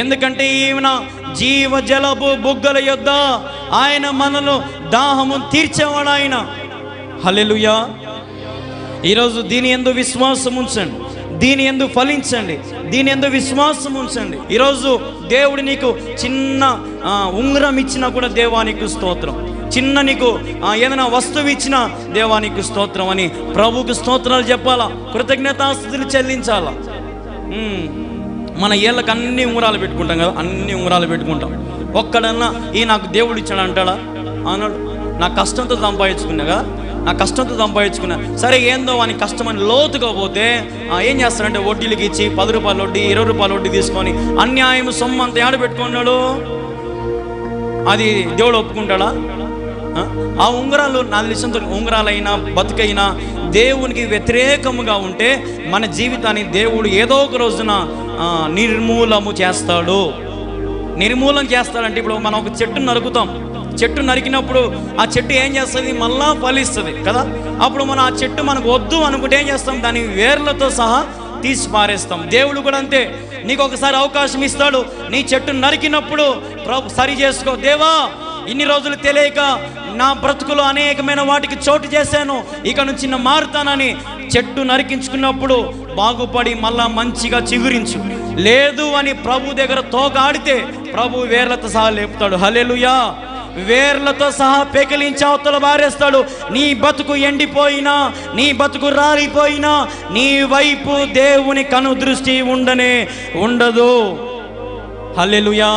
ఎందుకంటే ఈయన జీవజలపు బుగ్గల యొద్ద ఆయన మనను దాహము తీర్చేవాడు ఆయన. హల్లెలూయా! ఈరోజు దీని యందు విశ్వాసం ఉంచండి, దీని యందు ఫలించండి, దీని యందు విశ్వాసం ఉంచండి. ఈరోజు దేవుడు నీకు చిన్న ఉంగరం ఇచ్చినా కూడా దేవానికి స్తోత్రం, చిన్న నీకు ఏదైనా వస్తువు ఇచ్చినా దేవానికి స్తోత్రం అని ప్రభువుకు స్తోత్రాలు చెప్పాలా, కృతజ్ఞతాస్తుతులు చెల్లించాలా. మన ఏళ్ళకి అన్ని ఉంగరాలు పెట్టుకుంటాం కదా, అన్ని ఉంగరాలు పెట్టుకుంటాం. ఒక్కడన్నా ఈ నాకు దేవుడు ఇచ్చాడు అంటాడా? అన్నాడు. నా కష్టంతో సంపాదించుకున్నా కదా, నా కష్టంతో సంపాదించుకున్నా. సరే ఏందో అని కష్టమని లోతుగా పోతే ఏం చేస్తాడంటే వడ్డీలకి ఇచ్చి 10 రూపాయల వడ్డీ, 20 రూపాయల వడ్డీ తీసుకొని అన్యాయం సొమ్ము అంత ఏడ పెట్టుకున్నాడు. అది దేవుడు ఒప్పుకుంటాడా? ఆ ఉంగరాలు నాకు తెలిసినంత ఉంగరాలైనా బతుకైనా దేవునికి వ్యతిరేకముగా ఉంటే మన జీవితాన్ని దేవుడు ఏదో ఒక రోజున నిర్మూలం చేస్తాడంటే ఇప్పుడు మనం ఒక చెట్టును నరుకుతాం, చెట్టు నరికినప్పుడు ఆ చెట్టు ఏం చేస్తుంది? మళ్ళా ఫలిస్తుంది కదా. అప్పుడు మనం ఆ చెట్టు మనకు వద్దు అనుకుంటే ఏం చేస్తాం? దాని వేర్లతో సహా తీసి పారేస్తాం. దేవుడు కూడా అంతే, నీకు ఒకసారి అవకాశం ఇస్తాడు. నీ చెట్టు నరికినప్పుడు ప్రభు సరి చేసుకో. దేవా, ఇన్ని రోజులు తెలియక నా బ్రతుకులో అనేకమైన వాటికి చోటు చేశాను, ఇక నుంచి నా మారుతానని చెట్టు నరికించుకున్నప్పుడు బాగుపడి మళ్ళా మంచిగా చిగురించు. లేదు అని ప్రభు దగ్గర తోగాడితే ప్రభు వేర్లతో సహా లేపుతాడు. హల్లెలూయా! వేర్లతో సహా పెకిలించి అవతల బారేస్తాడు. నీ బతుకు ఎండిపోయినా, నీ బతుకు రాలిపోయినా నీ వైపు దేవుని కను దృష్టి ఉండదు. హల్లెలూయా!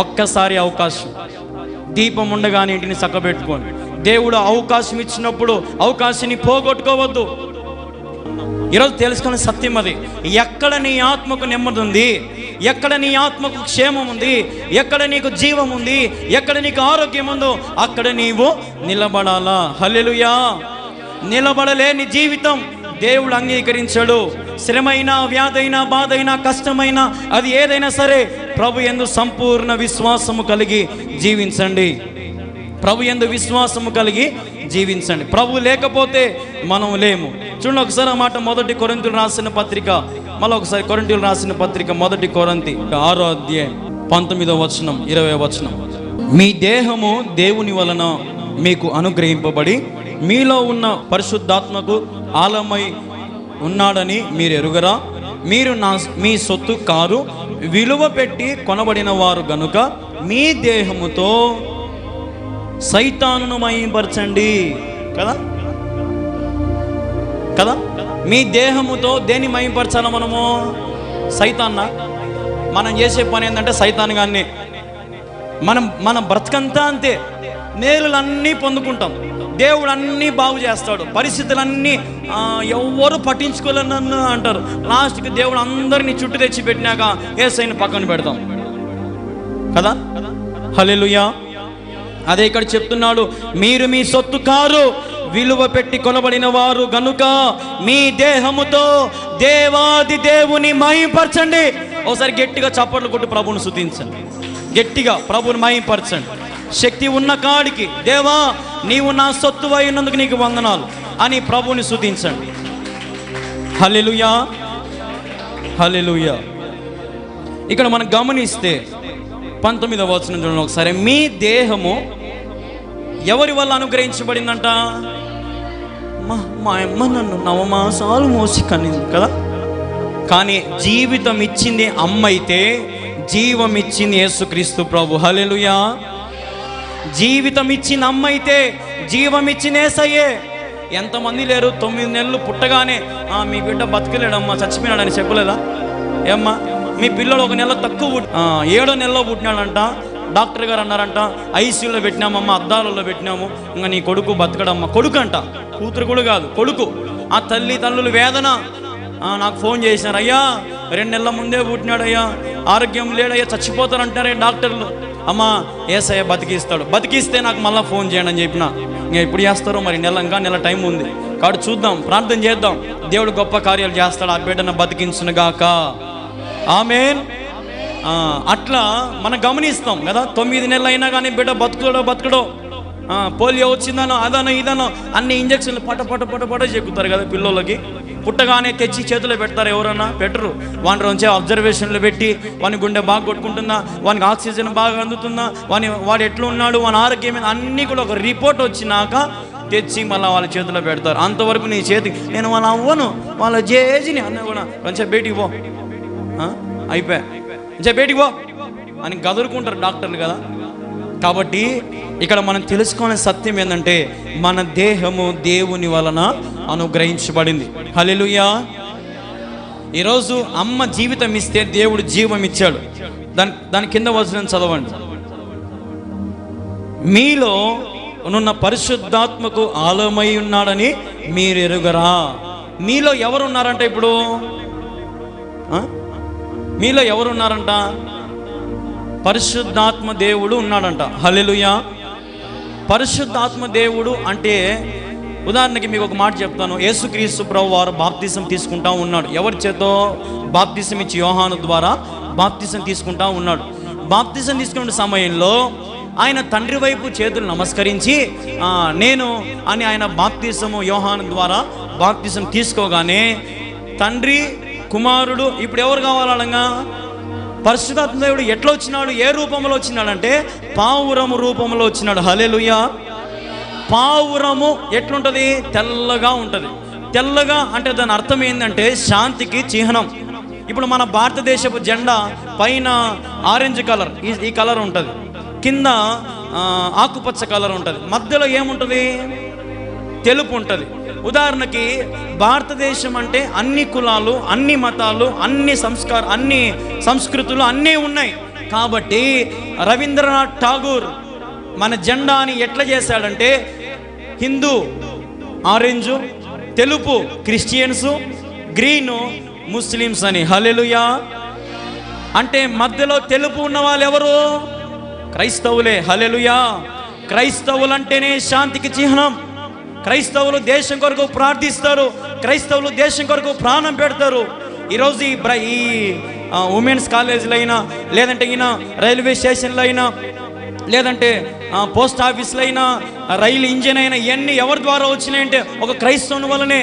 ఒక్కసారి అవకాశం, దీపం ఉండగానే ఇంటిని చక్కబెట్టుకోండి. దేవుడు అవకాశం ఇచ్చినప్పుడు అవకాశాన్ని పోగొట్టుకోవద్దు. ఈరోజు తెలుసుకునే సత్యం అది. ఎక్కడ నీ ఆత్మకు నెమ్మది ఉంది, ఎక్కడ నీ ఆత్మకు క్షేమం ఉంది, ఎక్కడ నీకు జీవం ఉంది, ఎక్కడ నీకు ఆరోగ్యం ఉందో అక్కడ నీవు నిలబడాలా. హల్లెలూయా! నిలబడలేని జీవితం దేవుడు అంగీకరించడు. శ్రమైనా, వ్యాధైనా, బాధైనా, కష్టమైనా, అది ఏదైనా సరే ప్రభు యందు సంపూర్ణ విశ్వాసము కలిగి జీవించండి. ప్రభు యందు విశ్వాసము కలిగి జీవించండి. ప్రభు లేకపోతే మనం లేము. చూడండి ఒకసారి ఆ మాట, 1 కొరింథీయులకు రాసిన పత్రిక, మళ్ళీ ఒకసారి కొరింథీయులకు రాసిన పత్రిక 1 కొరింథీ 6వ అధ్యాయం 19వ వచనం 20వ వచనం. మీ దేహము దేవుని వలన మీకు అనుగ్రహింపబడి మీలో ఉన్న పరిశుద్ధాత్మకు ఆలమై ఉన్నాడని మీరు ఎరుగరా? మీరు మీ సొత్తు కారు, విలువ పెట్టి కొనబడిన వారు గనుక మీ దేహముతో సైతానును మహింపరచండి. కదా కదా మీ దేహముతో దేన్ని మహింపరచాల మనము? సైతాన్న. మనం చేసే పని ఏంటంటే సైతాన్ గాన్ని మన బ్రతకంతా అంతే. మేలులన్నీ పొందుకుంటాం, దేవుడు అన్నీ బాగు చేస్తాడు, పరిస్థితులన్నీ ఎవరు పట్టించుకోలేనన్ను అంటారు. లాస్ట్కి దేవుడు అందరినీ చుట్టూ తెచ్చి పెట్టినాక యేసయ్యని పక్కన పెడతాం కదా. హల్లెలూయా. అదే ఇక్కడ చెప్తున్నాడు, మీరు మీ సొత్తు కారు, విలువ పెట్టి కొనబడిన వారు గనుక మీ దేహముతో దేవాది దేవుని మహిమపరచండి. ఒకసారి గట్టిగా చప్పట్లు కొట్టి ప్రభువుని స్తుతించండి, గట్టిగా ప్రభువుని మహిమపరచండి. శక్తి ఉన్న కాడికి దేవా నీవు నా సొత్తు అయినందుకు నీకు వందనాలు అని ప్రభువుని స్తుతించండి. హల్లెలూయా, హల్లెలూయా. ఇక్కడ మనం గమనిస్తే 19వ వచనం చూడండి ఒకసారి. మీ దేహము ఎవరి వల్ల అనుగ్రహించబడిందంట? మా అమ్మ నన్ను 9 మాసాలు మోసి కనింది కదా. కానీ జీవితం ఇచ్చింది అమ్మ అయితే, జీవం ఇచ్చింది యేసుక్రీస్తు ప్రభు. హల్లెలూయా. జీవితం ఇచ్చింది అమ్మ అయితే, జీవం ఇచ్చింది యేసయ్యే. ఎంతమంది లేరు 9 నెలలు పుట్టగానే మీ బిడ్డ బతకలేడమ్మా, చచ్చిపోయినాడని చెప్పలేదా? ఏమ్మా మీ పిల్లడు 1 నెల తక్కువ 7వ నెలలో పుట్టినాడంట, డాక్టర్ గారు అన్నారంట ఐసీయూలో పెట్టినామమ్మా, అద్దాలలో పెట్టినాము, ఇంకా నీ కొడుకు బతకడమ్మా. కొడుకు అంట, కూతురు కూడా కాదు, కొడుకు. ఆ తల్లిదండ్రులు వేదన. నాకు ఫోన్ చేసినారు, అయ్యా 2 నెలల ముందే పుట్టినాడయ్యా, ఆరోగ్యం లేడయ్యా, చచ్చిపోతారంటారే డాక్టర్లు. అమ్మా యేసయ్య బతికిస్తాడు, బతికిస్తే నాకు మళ్ళీ ఫోన్ చేయండి అని చెప్పిన. ఇంకా ఎప్పుడు చేస్తారో మరి, ఇంకా నెల టైం ఉంది కాబట్టి చూద్దాం, ప్రార్థన చేద్దాం, దేవుడు గొప్ప కార్యాలు చేస్తాడు, ఆ బిడ్డను బతికించునుగాక. ఆమేన్. అట్లా మనం గమనిస్తాం కదా. 9 నెలలు అయినా కానీ బిడ్డ బతుకడో పోలియో వచ్చిందనో అదనో ఇదనో అన్ని ఇంజక్షన్లు పట చెక్కుతారు కదా పిల్లలకి. పుట్టగానే తెచ్చి చేతిలో పెడతారు, ఎవరన్నా పెట్టరు. వాని రోజే అబ్జర్వేషన్లు పెట్టి వాని గుండె బాగా కొట్టుకుంటుందా, వానికి ఆక్సిజన్ బాగా అందుతుందా, వాడు ఎట్లా ఉన్నాడు, వాని ఆరోగ్యం అన్నీ కూడా ఒక రిపోర్ట్ వచ్చినాక తెచ్చి మళ్ళీ వాళ్ళ చేతిలో పెడతారు. అంతవరకు నీ చేతికి నేను వాళ్ళ అవ్వను, వాళ్ళ జేజిని అన్న కూడా కొంచెం బయటికి పో, అయిపోయా కొంచెం బయటికి పో అని గదురుకుంటారు డాక్టర్లు కదా. కాబట్టి ఇక్కడ మనం తెలుసుకోవాల్సిన సత్యం ఏంటంటే మన దేహము దేవుని వలన అనుగ్రహించబడింది. హల్లెలూయా. ఈరోజు అమ్మ జీవితం ఇస్తే దేవుడు జీవం ఇచ్చాడు. దాని కింద వచనం చదవండి. మీలో ఉన్న పరిశుద్ధాత్మకు ఆలయమై ఉన్నాడని మీరు ఎరుగరా. మీలో ఎవరున్నారంట? ఇప్పుడు మీలో ఎవరున్నారంట? పరిశుద్ధాత్మ దేవుడు ఉన్నాడంట. హల్లెలూయా. పరిశుద్ధాత్మ దేవుడు అంటే ఉదాహరణకి మీకు ఒక మాట చెప్తాను. యేసుక్రీస్తు ప్రభు వారు బాప్తిసం తీసుకుంటా ఉన్నాడు. ఎవరి చేతో? బాప్తిసం ఇచ్చి యోహాను ద్వారా బాప్తిసం తీసుకుంటా ఉన్నాడు. బాప్తిసం తీసుకునే సమయంలో ఆయన తండ్రి వైపు చేతులు నమస్కరించి నేను అని ఆయన బాప్తిసము యోహాను ద్వారా బాప్తిసం తీసుకోగానే తండ్రి కుమారుడు ఇప్పుడు ఎవరు కావాలనగా పరిశుద్ధాత్మ దేవుడు ఎట్లా వచ్చినాడు? ఏ రూపంలో వచ్చినాడంటే పావురము రూపంలో వచ్చినాడు. హల్లెలూయా. పావురము ఎట్లుంటుంది? తెల్లగా ఉంటుంది. తెల్లగా అంటే దాని అర్థం ఏంటంటే శాంతికి చిహ్నం. ఇప్పుడు మన భారతదేశపు జెండా పైన ఆరెంజ్ కలర్, ఈ కలర్ ఉంటుంది, కింద ఆకుపచ్చ కలర్ ఉంటుంది, మధ్యలో ఏముంటుంది? తెలుపు ఉంటుంది. ఉదాహరణకి భారతదేశం అంటే అన్ని కులాలు, అన్ని మతాలు, అన్ని సంస్కృతులు అన్నీ ఉన్నాయి. కాబట్టి రవీంద్రనాథ్ ఠాగూర్ మన జెండాని ఎట్లా చేశాడంటే హిందూ ఆరెంజు, తెలుపు క్రిస్టియన్స్, గ్రీను ముస్లిమ్స్ అని. హల్లెలూయా. అంటే మధ్యలో తెలుపు ఉన్న వాళ్ళు ఎవరు? క్రైస్తవులే. హల్లెలూయా. క్రైస్తవులు అంటేనే శాంతికి చిహ్నం. క్రైస్తవులు దేశం కొరకు ప్రార్థిస్తారు, క్రైస్తవులు దేశం కొరకు ప్రాణం పెడతారు. ఈరోజు ఈ ఉమెన్స్ కాలేజీలో అయినా, లేదంటే ఈయన రైల్వే స్టేషన్లో అయినా, లేదంటే పోస్ట్ ఆఫీస్లో అయినా, రైలు ఇంజిన్ అయినా, ఇవన్నీ ఎవరి ద్వారా వచ్చినాయంటే ఒక క్రైస్తవుని వల్లనే.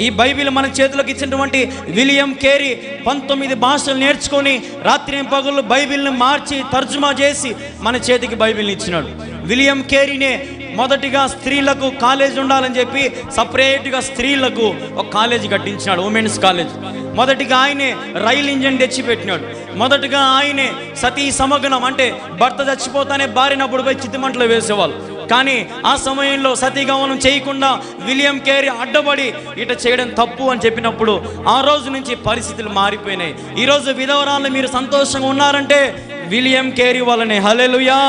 ఈ బైబిల్ మన చేతిలోకి ఇచ్చినటువంటి విలియం కేరీ 19 భాషలు నేర్చుకొని రాత్రి పగళ్ళు బైబిల్ని మార్చి తర్జుమా చేసి మన చేతికి బైబిల్ని ఇచ్చినాడు. విలియం కేరీనే మొదటిగా స్త్రీలకు కాలేజ్ ఉండాలని చెప్పి సపరేట్గా స్త్రీలకు ఒక కాలేజీ కట్టించినాడు, ఉమెన్స్ కాలేజ్. మొదటిగా ఆయనే రైలు ఇంజన్ తెచ్చిపెట్టినాడు. మొదటగా ఆయనే సతీ సమగ్నం అంటే భర్త చచ్చిపోతానే భార్యనప్పుడు పోయి చితిమంటలో వేసేవాళ్ళు. కానీ ఆ సమయంలో సతీగమనం చేయకుండా విలియం కేరీ అడ్డబడి ఇట చేయడం తప్పు అని చెప్పినప్పుడు ఆ రోజు నుంచి పరిస్థితులు మారిపోయినాయి. ఈరోజు విధవరాలు మీరు సంతోషంగా ఉన్నారంటే విలియం కేరీ వల్లనే. హల్లెలూయా.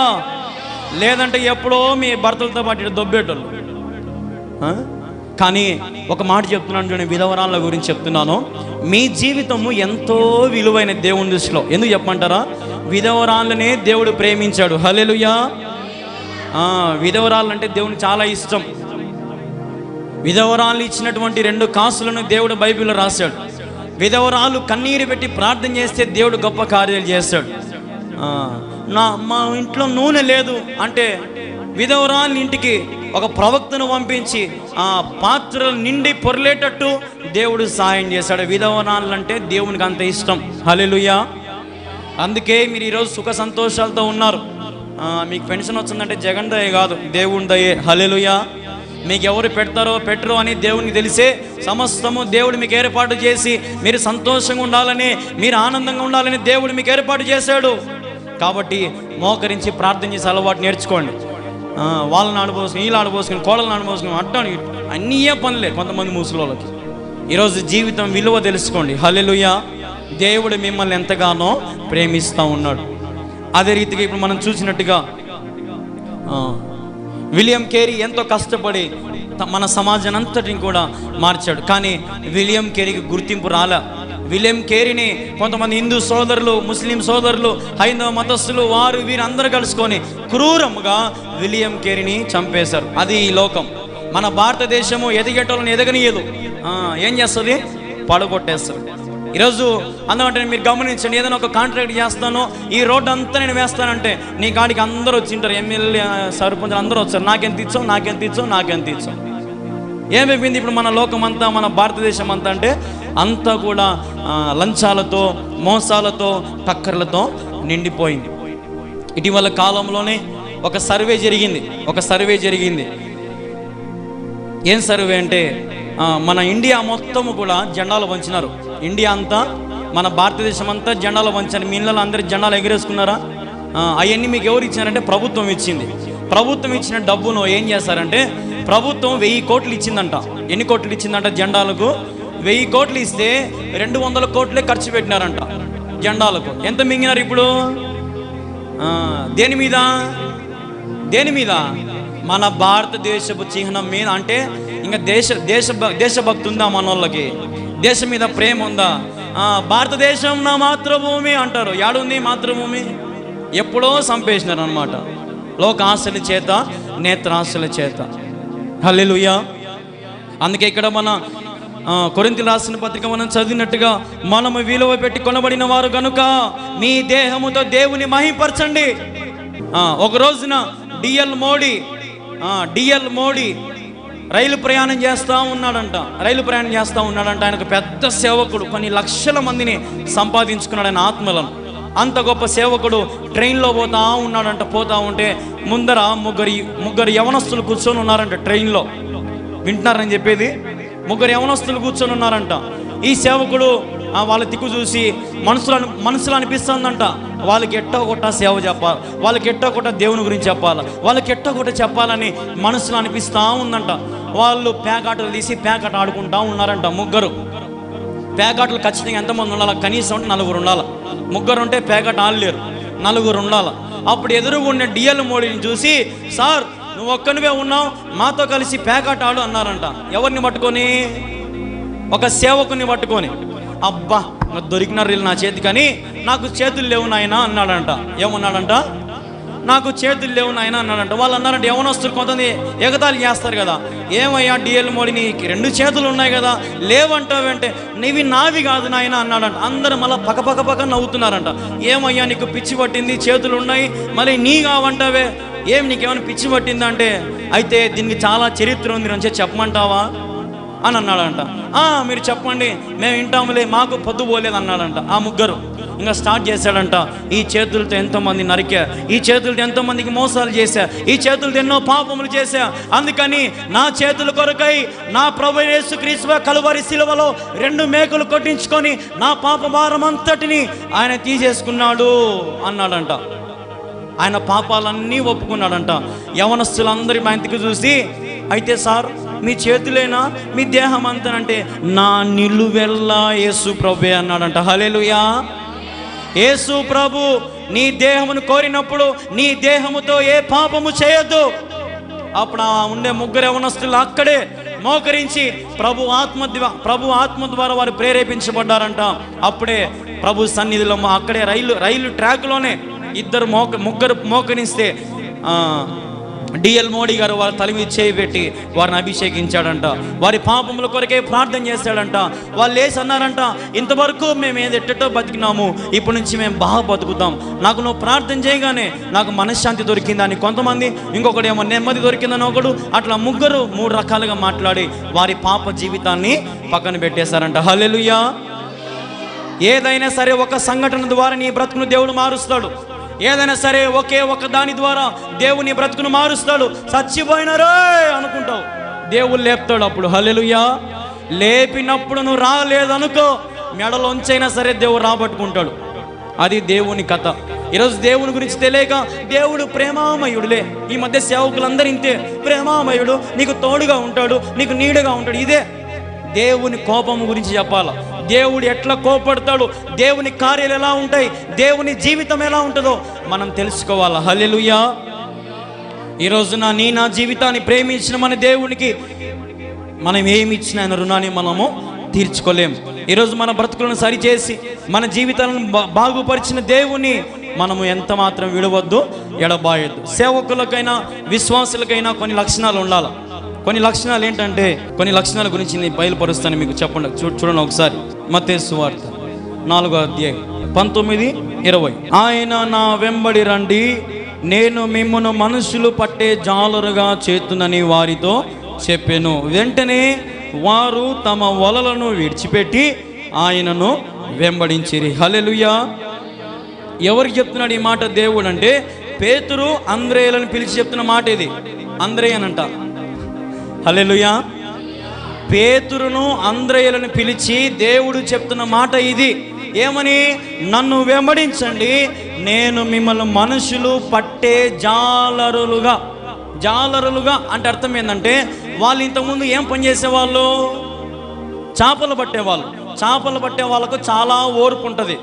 లేదంటే ఎప్పుడో మీ భర్తలతో పాటు ఇటు దొబ్బేటోళ్ళు. కానీ ఒక మాట చెప్తున్నాను చూడండి, విధవరాళ్ళ గురించి చెప్తున్నాను. మీ జీవితము ఎంతో విలువైన దేవుని దృష్టిలో. ఎందుకు చెప్పమంటారా? విధవరాళ్ళనే దేవుడు ప్రేమించాడు. హల్లెలూయా. విధవరాళ్ళు అంటే దేవునికి చాలా ఇష్టం. విధవరాళ్ళు ఇచ్చినటువంటి 2 కాసులను దేవుడు బైబిల్లో రాశాడు. విధవరాలు కన్నీరు పెట్టి ప్రార్థన చేస్తే దేవుడు గొప్ప కార్యాలు చేస్తాడు. మా ఇంట్లో నూనె లేదు అంటే విధవరాలు ఇంటికి ఒక ప్రవక్తను పంపించి ఆ పాత్రలు నిండి పొర్లేటట్టు దేవుడు సాయం చేశాడు. విధవరాలు అంటే దేవునికి అంత ఇష్టం. హల్లెలూయా. అందుకే మీరు ఈరోజు సుఖ సంతోషాలతో ఉన్నారు. మీకు పెన్షన్ వచ్చిందంటే జగన్ దయ కాదు, దేవుని దయే. హల్లెలూయా. మీకు ఎవరు పెడతారో పెట్టరో అని దేవునికి తెలిసే సమస్తము దేవుడు మీకు ఏర్పాటు చేసి మీరు సంతోషంగా ఉండాలని, మీరు ఆనందంగా ఉండాలని దేవుడు మీకు ఏర్పాటు చేశాడు. కాబట్టి మోకరించి ప్రార్థన చేసే అలవాటు నేర్చుకోండి. వాళ్ళని ఆడబోసుకుని, వీళ్ళు ఆడబోసుకుని, కోడలను ఆడబోసుకుని అట్టాను అన్నీ పనులే కొంతమంది ముసలోళ్ళకి. ఈరోజు జీవితం విలువ తెలుసుకోండి. హల్లెలూయా. దేవుడు మిమ్మల్ని ఎంతగానో ప్రేమిస్తూ ఉన్నాడు. అదే రీతిగా ఇప్పుడు మనం చూసినట్టుగా విలియం కేరీ ఎంతో కష్టపడి మన సమాజాన్ని అంతటిని కూడా మార్చాడు. కానీ విలియం కేరీకి గుర్తింపు రాలే. విలియం కేరీని కొంతమంది హిందూ సోదరులు, ముస్లిం సోదరులు, హైందవ మతస్థులు వారు వీరందరూ కలుసుకొని క్రూరంగా విలియం కేరీని చంపేశారు. అది ఈ లోకం. మన భారతదేశము ఎదిగేటోళ్ళని ఎదగనీయదు. ఏం చేస్తుంది? పడగొట్టేస్తారు. ఈరోజు అందుకంటే మీరు గమనించండి, ఏదైనా ఒక కాంట్రాక్ట్ చేస్తానో ఈ రోడ్డు అంతా నేను వేస్తానంటే నీ కాడికి అందరూ వచ్చింటారు, ఎమ్మెల్యే సర్పంచులు అందరూ వచ్చారు, నాకెంత ఇచ్చావు. ఏమైపోయింది ఇప్పుడు మన లోకం అంతా, మన భారతదేశం అంతా అంటే అంతా కూడా లంచాలతో, మోసాలతో, టక్కర్లతో నిండిపోయింది. ఇటీవల కాలంలోనే ఒక సర్వే జరిగింది. ఏం సర్వే అంటే మన ఇండియా మొత్తము కూడా జెండాలు వంచినారు. ఇండియా అంతా, మన భారతదేశం అంతా జెండాలు వంచారు. మీ ఇళ్ళలో అందరు జెండాలు ఎగరేసుకున్నారా? అవన్నీ మీకు ఎవరు ఇచ్చారంటే ప్రభుత్వం ఇచ్చింది. ప్రభుత్వం ఇచ్చిన డబ్బును ఏం చేస్తారంటే ప్రభుత్వం 1000 కోట్లు ఇచ్చిందంట. ఎన్ని కోట్లు ఇచ్చిందంట? జెండాలకు 1000 కోట్లు ఇస్తే 200 కోట్లే ఖర్చు పెట్టినారంట జెండాలకు. ఎంత మింగినారు ఇప్పుడు? దేని మీద? మన భారతదేశపు చిహ్నం మీద. అంటే ఇంకా దేశభక్తి ఉందా మన వాళ్ళకి? దేశం మీద ప్రేమ ఉందా? భారతదేశం నా మాతృభూమి అంటారు. యాడుంది మాతృభూమి? ఎప్పుడో చంపేసినారు అనమాట, లోక ఆశల చేత, నేత్రాశల చేత. హల్లెలూయా. అందుకే ఇక్కడ మన కొరింథీయులకు రాసిన పత్రిక మనం చదివినట్టుగా, మనము విలువ పెట్టి కొనబడిన వారు కనుక మీ దేహముతో దేవుని మహిమపరచండి. ఒక రోజున డిఎల్ మోడీ రైలు ప్రయాణం చేస్తూ ఉన్నాడంట. ఆయనకు పెద్ద సేవకుడు, కొన్ని లక్షల మందిని సంపాదించుకున్నాడు ఆయన ఆత్మలను. అంత గొప్ప సేవకుడు ట్రైన్లో పోతా ఉంటే ముందర ముగ్గురు యవనస్తులు కూర్చొని ఉన్నారంట. ట్రైన్లో వింటున్నారని చెప్పేది, 3 యవనస్తులు కూర్చొని ఉన్నారంట. ఈ సేవకుడు వాళ్ళ దిక్కు చూసి మనసులో అనిపిస్తుందంట, వాళ్ళకి ఎట్టో కొట్ట సేవ చెప్పాలి, వాళ్ళకి ఎట్టో కొట్ట దేవుని గురించి చెప్పాలి, వాళ్ళకి ఎట్టో కొట్ట చెప్పాలని మనసులో అనిపిస్తూ ఉందంట. వాళ్ళు పేకాటలు తీసి పేకాట ఆడుకుంటూ ఉన్నారంట. 3 పేకాటలు ఖచ్చితంగా ఎంతమంది ఉండాలి? కనీసం 4 ఉండాలి. 3 ఉంటే పేకాట ఆడలేరు, 4 ఉండాలి. అప్పుడు ఎదురుగా ఉన్న డిఎల్ మోడీని చూసి, సార్ నువ్వు ఒక్కనివే ఉన్నావు, మాతో కలిసి పేకాట ఆడు అన్నారంట. ఎవరిని పట్టుకొని? ఒక సేవకుని పట్టుకొని. అబ్బా దొరికినారు వీళ్ళు నా చేతి, కానీ నాకు చేతులు లేవు నాయన అన్నాడంట. ఏమన్నాడంట? నాకు చేతులు లేవు నాయన అన్నాడంట. వాళ్ళు అన్నారంట, యవనస్తులు కొంతమంది ఎగతాళి చేస్తారు కదా, ఏమయ్యా డిఎల్ మోడీ నీకు 2 చేతులు ఉన్నాయి కదా, లేవంటావంటే నీవి నావి కాదు నాయన అన్నాడంట. అందరూ మళ్ళీ పక్క నవ్వుతున్నారంట. ఏమయ్యా నీకు పిచ్చి పట్టింది, చేతులు ఉన్నాయి మళ్ళీ నీ కావంటావే, ఏం నీకేమైనా పిచ్చి పట్టిందా అంటే, అయితే దీనికి చాలా చరిత్ర ఉంది అని చెప్పమంటావా అని అన్నాడంట. మీరు చెప్పండి, మేము వింటాములే, మాకు పొద్దు పోలేదు అన్నాడంట. ఆ 3 ఇంకా స్టార్ట్ చేశాడంట. ఈ చేతులతో ఎంతోమంది నరికా, ఈ చేతులతో ఎంతోమందికి మోసాలు చేశా, ఈ చేతులతో ఎన్నో పాపములు చేశా, అందుకని నా చేతుల కొరకై నా ప్రభువైన యేసుక్రీస్తు కలువరి శిలువలో 2 మేకులు కొట్టించుకొని నా పాప భారం అంతటిని ఆయన తీసేసుకున్నాడు అన్నాడంట. ఆయన పాపాలన్నీ ఒప్పుకున్నాడంట. యవనస్తులందరి మా ఇంటికి చూసి, అయితే సార్ మీ చేతులేనా మీ దేహం అంతనంటే, నా నిలువెల్లా యేసు ప్రభువే అన్నాడంట. హల్లెలూయా. యేసు ప్రభు నీ దేహమును కోరినప్పుడు నీ దేహముతో ఏ పాపము చేయొద్దు. అప్పుడు ఉండే ముగ్గురు యవనస్తులు అక్కడే మోకరించి ప్రభు ఆత్మ ద్వారా వారు ప్రేరేపించబడ్డారంట. అప్పుడే ప్రభు సన్నిధిలో అక్కడే రైలు ట్రాక్లోనే ముగ్గురు మోకరిస్తే డిఎల్ మోడీ గారు వారి తల మీద చేయి పెట్టి వారిని అభిషేకించాడంట. వారి పాపముల కొరకే ప్రార్థన చేశాడంట. వాళ్ళు లేసి అన్నారంట, ఇంతవరకు మేము ఎట్టో బతికినాము, ఇప్పటి నుంచి మేము బాగా బతుకుతాం, నాకు నువ్వు ప్రార్థన చేయగానే నాకు మనశ్శాంతి దొరికిందని కొంతమంది, ఇంకొకటి ఏమో నెమ్మది దొరికిందని ఒకడు, అట్లా ముగ్గురు 3 రకాలుగా మాట్లాడి వారి పాప జీవితాన్ని పక్కన పెట్టేశారంట. హల్లెలూయా. ఏదైనా సరే ఒక సంఘటన ద్వారా నీ బ్రతుకును దేవుడు మారుస్తాడు. ఏదైనా సరే ఒకే ఒక దాని ద్వారా దేవుని బ్రతుకును మారుస్తాడు. చచ్చిపోయినారే అనుకుంటావు, దేవుడు లేపుతాడు అప్పుడు. హల్లెలూయా. లేపినప్పుడు నువ్వు రాలేదనుకో, మెడలోంచైనా సరే దేవుడు రాబట్టుకుంటాడు. అది దేవుని కథ. ఈరోజు దేవుని గురించి తెలియక దేవుడు ప్రేమామయుడులే. ఈ మధ్య సేవకులందరూ ఇంతే, ప్రేమామయుడు, నీకు తోడుగా ఉంటాడు, నీకు నీడగా ఉంటాడు. ఇదే దేవుని కోపం గురించి చెప్పాల. దేవుడు ఎట్లా కోపడతాడు, దేవుని కార్యాలు ఎలా ఉంటాయి, దేవుని జీవితం ఎలా ఉంటుందో మనం తెలుసుకోవాలా. హల్లెలూయా. ఈరోజు నా జీవితాన్ని ప్రేమించిన మన దేవునికి మనం ఏమి ఇచ్చిన ఆయన రుణాన్ని మనము తీర్చుకోలేం. ఈరోజు మన బ్రతుకులను సరిచేసి మన జీవితాలను బాగుపరిచిన దేవుని మనము ఎంత మాత్రం విడవద్దు, ఎడబాయొద్దు. సేవకులకైనా విశ్వాసులకైనా కొన్ని లక్షణాలు ఉండాలి. కొన్ని లక్షణాలు ఏంటంటే, కొన్ని లక్షణాల గురించి నేను బయలుపరుస్తాను మీకు. చెప్పండి, చూడండి ఒకసారి. మత్తయి సువార్త 4వ అధ్యాయం 19-20. ఆయన నా వెంబడి రండి, నేను మిమ్మును మనుషులు పట్టే జాలరుగా చేతునని వారితో చెప్పెను. వెంటనే వారు తమ వలలను విడిచిపెట్టి ఆయనను వెంబడించిరి. హల్లెలూయా. ఎవరికి చెప్తున్నాడు ఈ మాట దేవుడు అంటే, పేతురు అంద్రేయులను పిలిచి చెప్తున్న మాట ఇది. అంద్రేయనంట. హల్లెలూయా. పేతురును అంద్రేయులను పిలిచి దేవుడు చెప్తున్న మాట ఇది. ఏమని? నన్ను వెంబడించండి, నేను మిమ్మల్ని మనుషులు పట్టే జాలరులుగా. జాలరులుగా అంటే అర్థం ఏంటంటే, వాళ్ళు ఇంతకుముందు ఏం పని చేసేవాళ్ళు? చేపలు పట్టేవాళ్ళు. చేపలు పట్టే వాళ్ళకు చాలా ఓర్పు ఉంటుంది.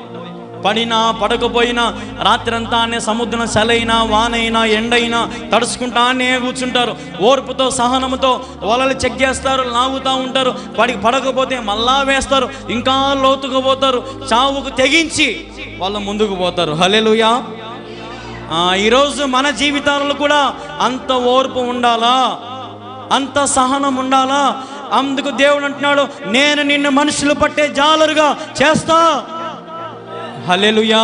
పడినా పడకపోయినా రాత్రంతా సముద్రం చలైనా వానైనా ఎండైనా తడుచుకుంటానే కూర్చుంటారు. ఓర్పుతో సహనముతో వలలు చెక్ చేస్తారు, లాగుతూ ఉంటారు. పడకపోతే మళ్ళా వేస్తారు, ఇంకా లోతుకు పోతారు, చావుకు తెగించి వాళ్ళు ముందుకు పోతారు. హల్లెలూయా. ఈరోజు మన జీవితాలలో కూడా అంత ఓర్పు ఉండాలా, అంత సహనం ఉండాలా. అందుకు దేవుడు అంటున్నాడు, నేను నిన్ను మనుషులు పట్టే జాలరుగా చేస్తా. హల్లెలూయా.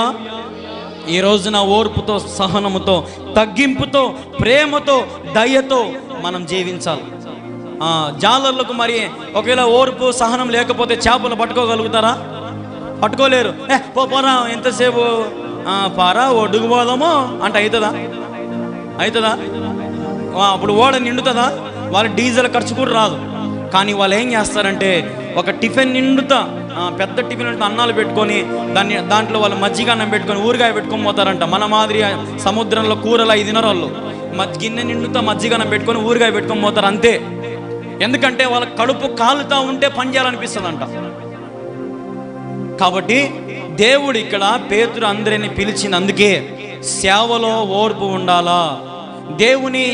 ఈ రోజున ఓర్పుతో సహనముతో తగ్గింపుతో ప్రేమతో దయతో మనం జీవించాలి. జాలర్లకు మరి ఒకవేళ ఓర్పు సహనం లేకపోతే చేపలు పట్టుకోగలుగుతారా? పట్టుకోలేరు. పోరా ఎంతసేపు పారా ఒడ్డుకు పోదామో అంటే అవుతుందా? అప్పుడు ఓడ నిండుతుందా? వాళ్ళ డీజిల్ ఖర్చు కూడా రాదు. కానీ వాళ్ళు ఏం చేస్తారంటే, ఒక టిఫిన్ నిండుతా పెద్ద టిఫిన్ అన్నాలు పెట్టుకొని దాంట్లో వాళ్ళు మజ్జిగ అన్నం పెట్టుకొని ఊరగాయ పెట్టుకొని పోతారంట. మన మాదిరి సముద్రంలో కూరలు 5 దినరాళ్ళు గిన్నె నిండుతా మజ్జిగ అన్నం పెట్టుకొని ఊరగాయ పెట్టుకొని పోతారు అంతే. ఎందుకంటే వాళ్ళ కడుపు కాలుతా ఉంటే పని చేయాలనిపిస్తుందంట. కాబట్టి దేవుడు ఇక్కడ పేతురు అందరిని పిలిచింది అందుకే, సేవలో ఓర్పు ఉండాలా, దేవుని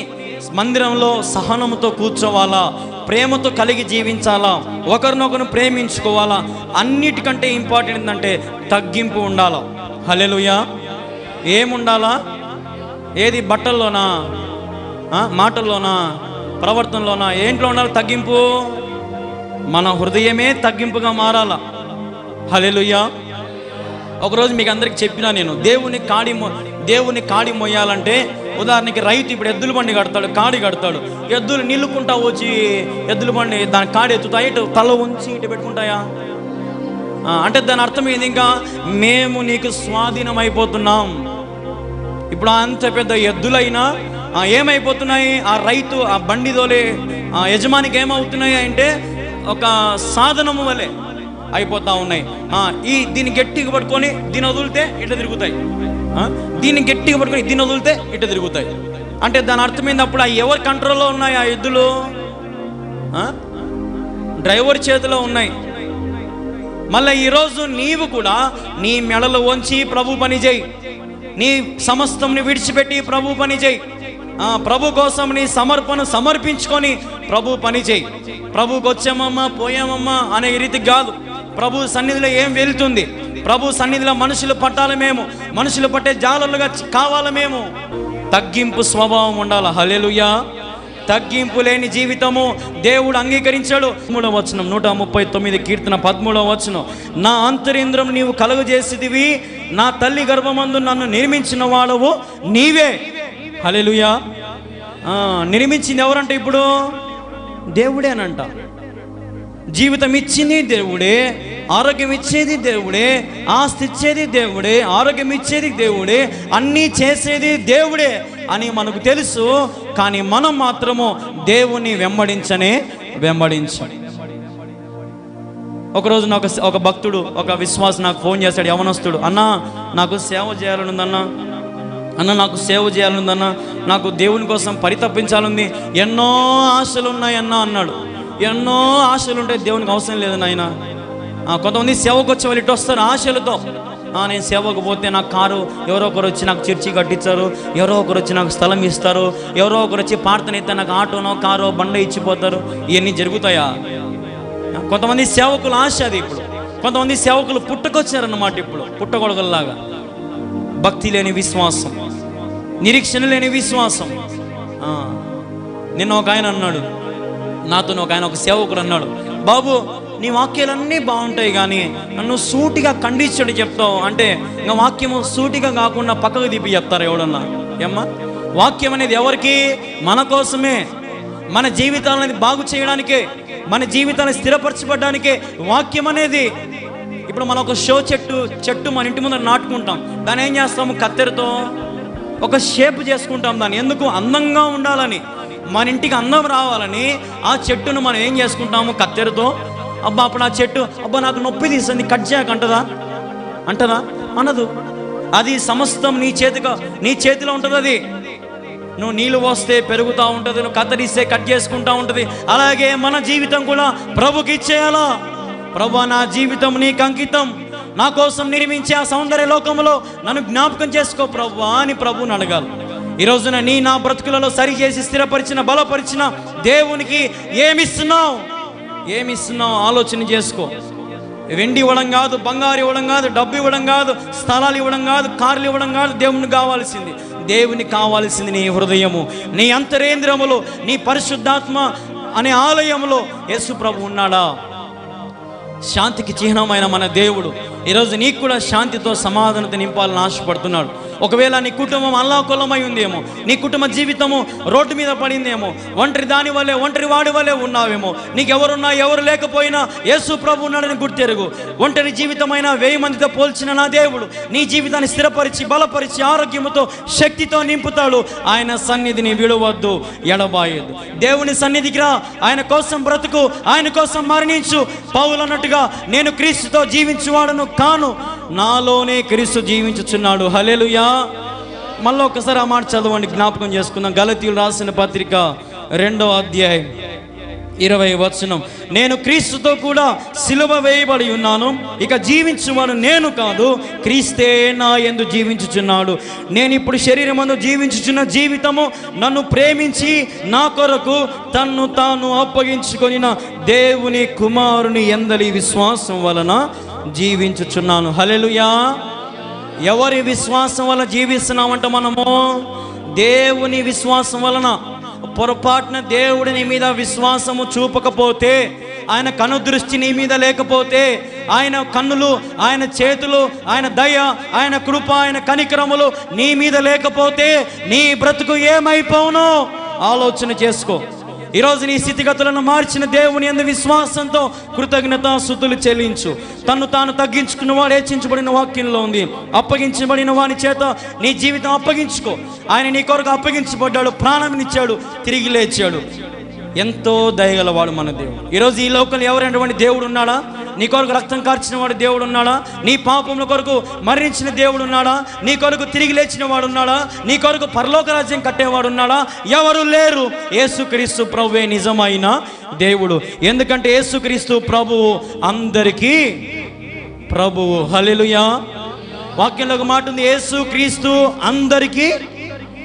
మందిరంలో సహనముతో కూర్చోవాలా, ప్రేమతో కలిగి జీవించాలా, ఒకరినొకరు ప్రేమించుకోవాలా. అన్నిటికంటే ఇంపార్టెంట్ ఏంటంటే తగ్గింపు ఉండాలా. హల్లెలూయా. ఏముండాలా? ఏది? బట్టల్లోనా, మాటల్లోనా, ప్రవర్తనలోనా, ఏంట్లో ఉండాలి తగ్గింపు? మన హృదయమే తగ్గింపుగా మారాలా. హల్లెలూయా. ఒకరోజు మీకు అందరికి చెప్పినా నేను, దేవుని కాడి మొయ్యాలంటే, ఉదాహరణకి రైతు ఇప్పుడు ఎద్దుల బండి కడతాడు, కాడి కడతాడు. ఎద్దులు నిల్లుకుంటా వచ్చి ఎద్దుల బండి దాని కాడి ఎత్తుతాయి, ఇటు తల ఉంచి ఇటు పెట్టుకుంటాయా? అంటే దాని అర్థం ఏంది? ఇంకా మేము నీకు స్వాధీనం అయిపోతున్నాం. ఇప్పుడు అంత పెద్ద ఎద్దులైనా ఏమైపోతున్నాయి? ఆ రైతు ఆ బండి తోలే యజమానికి ఏమవుతున్నాయి అంటే ఒక సాధనము వలె. అయిపోతూ ఉన్నాయి. దీన్ని గట్టిగా పట్టుకొని దీన్ని వదిలితే ఇట్లా తిరుగుతాయి, దీన్ని గట్టిగా పట్టుకొని దీన్ని వదిలితే ఇట్లా తిరుగుతాయి. అంటే దాని అర్థమైంది అప్పుడు ఎవరి కంట్రోల్లో ఉన్నాయి ఆ ఎద్దులు? డ్రైవర్ చేతిలో ఉన్నాయి. మళ్ళీ ఈరోజు నీవు కూడా నీ మెడలు వంచి ప్రభు పని చేయి, నీ సమస్తంని విడిచిపెట్టి ప్రభు పని చేయి, ప్రభు కోసం నీ సమర్పించుకొని ప్రభు పని చేయి. ప్రభుకి వచ్చామమ్మా పోయామమ్మా అనే రీతికి కాదు. ప్రభు సన్నిధిలో ఏం వెళ్తుంది? ప్రభు సన్నిధిలో మనుషులు పట్టాలి మేము, మనుషులు పట్టే జాలలుగా కావాలి మేము. తగ్గింపు స్వభావం ఉండాలి. హల్లెలూయా. తగ్గింపు లేని జీవితము దేవుడు అంగీకరించాడు. 3వ వచనం 139 కీర్తన 13వ వచనం, నా అంతరింద్రం నీవు కలుగజేసిదివి, నా తల్లి గర్భమందు నన్ను నిర్మించిన వాడవు నీవే. హల్లెలూయా. నిర్మించింది ఎవరంటే ఇప్పుడు దేవుడేనంట. జీవితం ఇచ్చింది దేవుడే, ఆరోగ్యం ఇచ్చేది దేవుడే, ఆస్తి ఇచ్చేది దేవుడే, ఆరోగ్యం ఇచ్చేది దేవుడే, అన్నీ చేసేది దేవుడే అని మనకు తెలుసు. కానీ మనం మాత్రము దేవుణ్ణి వెంబడించం. ఒకరోజు ఒక భక్తుడు, ఒక విశ్వాసి నాకు ఫోన్ చేశాడు, యవనస్తుడు. అన్నా నాకు సేవ చేయాలనుందన్నా, నాకు సేవ చేయాలనుందన్నా, నాకు దేవుని కోసం పరితపించాలని ఎన్నో ఆశలు ఉన్నాయన్నా అన్నాడు. ఎన్నో ఆశలు ఉంటాయి, దేవునికి అవసరం లేదు నాయన. కొంతమంది సేవకు వచ్చే వాళ్ళు ఇటు వస్తారు ఆశలతో. నేను సేవకు పోతే నాకు కారు, ఎవరో ఒకరు వచ్చి నాకు చర్చి కట్టించారు, ఎవరో ఒకరు వచ్చి నాకు స్థలం ఇస్తారు, ఎవరో ఒకరు వచ్చి ప్రార్థన అయితే నాకు ఆటోనో కారో బండ ఇచ్చిపోతారు. ఇవన్నీ జరుగుతాయా? కొంతమంది సేవకులు ఆశ అది. ఇప్పుడు కొంతమంది సేవకులు పుట్టుకొచ్చారన్నమాట. ఇప్పుడు పుట్టగొడగల్లాగా భక్తి లేని విశ్వాసం, నిరీక్షణ లేని విశ్వాసం. నిన్న ఒక ఆయన అన్నాడు నాతో, ఒక సేవకుడు అన్నాడు, బాబు నీ వాక్యాలన్నీ బాగుంటాయి కానీ నన్ను సూటిగా ఖండించడు చెప్తావు అంటే, ఇంకా వాక్యము సూటిగా కాకుండా పక్కకు తిప్పి చెప్తారు ఎవడన్నా? ఏమ్మా, వాక్యం అనేది ఎవరికి? మన కోసమే, మన జీవితాలని బాగు చేయడానికే, మన జీవితాన్ని స్థిరపరచబడ్డానికే వాక్యం అనేది. ఇప్పుడు మనం ఒక చెట్టు మన ఇంటి ముందర నాటుకుంటాం. దాన్ని ఏం చేస్తాము? కత్తెరతో ఒక షేప్ చేసుకుంటాం. దాన్ని ఎందుకు? అందంగా ఉండాలని, మన ఇంటికి అందం రావాలని ఆ చెట్టును మనం ఏం చేసుకుంటాము? కత్తెరతో. అప్పుడు ఆ చెట్టు నాకు నొప్పి తీస్తుంది కట్ చేయకంటదా? అనదు. అది సమస్తం నీ చేతిలో ఉంటుంది. అది నువ్వు నీళ్ళు పోస్తే పెరుగుతూ ఉంటుంది, నువ్వు కత్తిరిస్తే కట్ చేసుకుంటూ ఉంటుంది. అలాగే మన జీవితం కూడా ప్రభుకి ఇచ్చేయాలా? ప్రభు, నా జీవితం నీకు అంకితం, నా కోసం నిర్మించే ఆ సౌందర్య లోకంలో నన్ను జ్ఞాపకం చేసుకో ప్రభు అని ప్రభుని అడగాలి. ఈ రోజున నా బ్రతుకులలో సరి చేసి స్థిరపరిచిన బలపరిచిన దేవునికి ఏమిస్తున్నావు ఆలోచన చేసుకో. వెండి ఇవ్వడం కాదు, బంగారు ఇవ్వడం కాదు, డబ్బు ఇవ్వడం కాదు, స్థలాలు ఇవ్వడం కాదు, కార్లు ఇవ్వడం కాదు. దేవునికి కావాల్సింది నీ హృదయము, నీ అంతరేంద్రములో, నీ పరిశుద్ధాత్మ అనే ఆలయంలో యేసు ప్రభు ఉన్నాడా? శాంతికి చిహ్నమైన మన దేవుడు ఈరోజు నీకు కూడా శాంతితో సమాధానత నింపాలని ఆశపడుతున్నాడు. ఒకవేళ నీ కుటుంబం అల్లాకొల్లమై ఉందేమో, నీ కుటుంబ జీవితము రోడ్డు మీద పడిందేమో, ఒంటరి వాడి వల్లే ఉన్నావేమో, నీకు ఎవరున్నా ఎవరు లేకపోయినా యేసు ప్రభు ఉన్నాడని గుర్తెరుగు. ఒంటరి జీవితమైన 1000 మందితో పోల్చిన నా దేవుడు నీ జీవితాన్ని స్థిరపరిచి బలపరిచి ఆరోగ్యముతో శక్తితో నింపుతాడు. ఆయన సన్నిధిని విడవద్దు, ఎడబాయొద్దు. దేవుని సన్నిధికి రా, ఆయన కోసం బ్రతుకు, ఆయన కోసం మరణించు. పౌలు అన్నట్టుగా నేను క్రీస్తుతో జీవించువాడను కాను, నాలోనే క్రీస్తు జీవించుచున్నాడు. హల్లెలూయా. మళ్ళీ ఒకసారి ఆ మాట చదవండి, జ్ఞాపకం చేసుకుందాం. గలతీయులు రాసిన పత్రిక 2వ అధ్యాయం 20వ వచనం, నేను క్రీస్తుతో కూడా సిలువ వేయబడి ఉన్నాను, ఇక జీవించువాడు నేను కాదు, క్రీస్తే నా యందు జీవించుచున్నాడు. నేను ఇప్పుడు శరీరమందు జీవించుచున్న జీవితము నన్ను ప్రేమించి నా కొరకు తన్ను తాను అప్పగించుకొనిన దేవుని కుమారుని యందలి విశ్వాసం వలన జీవించుచున్నాను. హల్లెలూయా. ఎవరి విశ్వాసం వల్ల జీవిస్తున్నామంట మనము? దేవుని విశ్వాసం వలన. పొరపాటున దేవుడి నీ మీద విశ్వాసము చూపకపోతే, ఆయన కనుదృష్టి నీ మీద లేకపోతే, ఆయన కన్నులు, ఆయన చేతులు, ఆయన దయ, ఆయన కృప, ఆయన కనికరములు నీ మీద లేకపోతే నీ బ్రతుకు ఏమైపోవునో ఆలోచన చేసుకో. ఈరోజు నీ స్థితిగతులను మార్చిన దేవుని యందు విశ్వాసంతో కృతజ్ఞతాస్తుతులు చెల్లించు. తన్ను తాను తగ్గించుకున్న వాడు హెచ్చించబడిన వాక్యంలో ఉంది. అప్పగించబడిన వాని చేత నీ జీవితం అప్పగించుకో. ఆయన నీ కొరకు అప్పగించబడ్డాడు, ప్రాణాన్నిచ్చాడు, తిరిగి లేచాడు. ఎంతో దయగలవాడు మన దేవుడు. ఈరోజు ఈ లోకంలో ఎవరైనటువంటి దేవుడు ఉన్నాడా? నీ కొరకు రక్తం కార్చిన వాడు దేవుడు ఉన్నాడా? నీ పాపముల కొరకు మరణించిన దేవుడు ఉన్నాడా? నీ కొరకు తిరిగి లేచిన వాడు ఉన్నాడా? నీ కొరకు పరలోక రాజ్యం కట్టేవాడు ఉన్నాడా? ఎవరు లేరు. యేసుక్రీస్తు ప్రభువే నిజమైన దేవుడు. ఎందుకంటే యేసుక్రీస్తు ప్రభువు అందరికీ ప్రభువు. హల్లెలూయా. వాక్యంలో ఒక మాట ఉంది, యేసుక్రీస్తు అందరికీ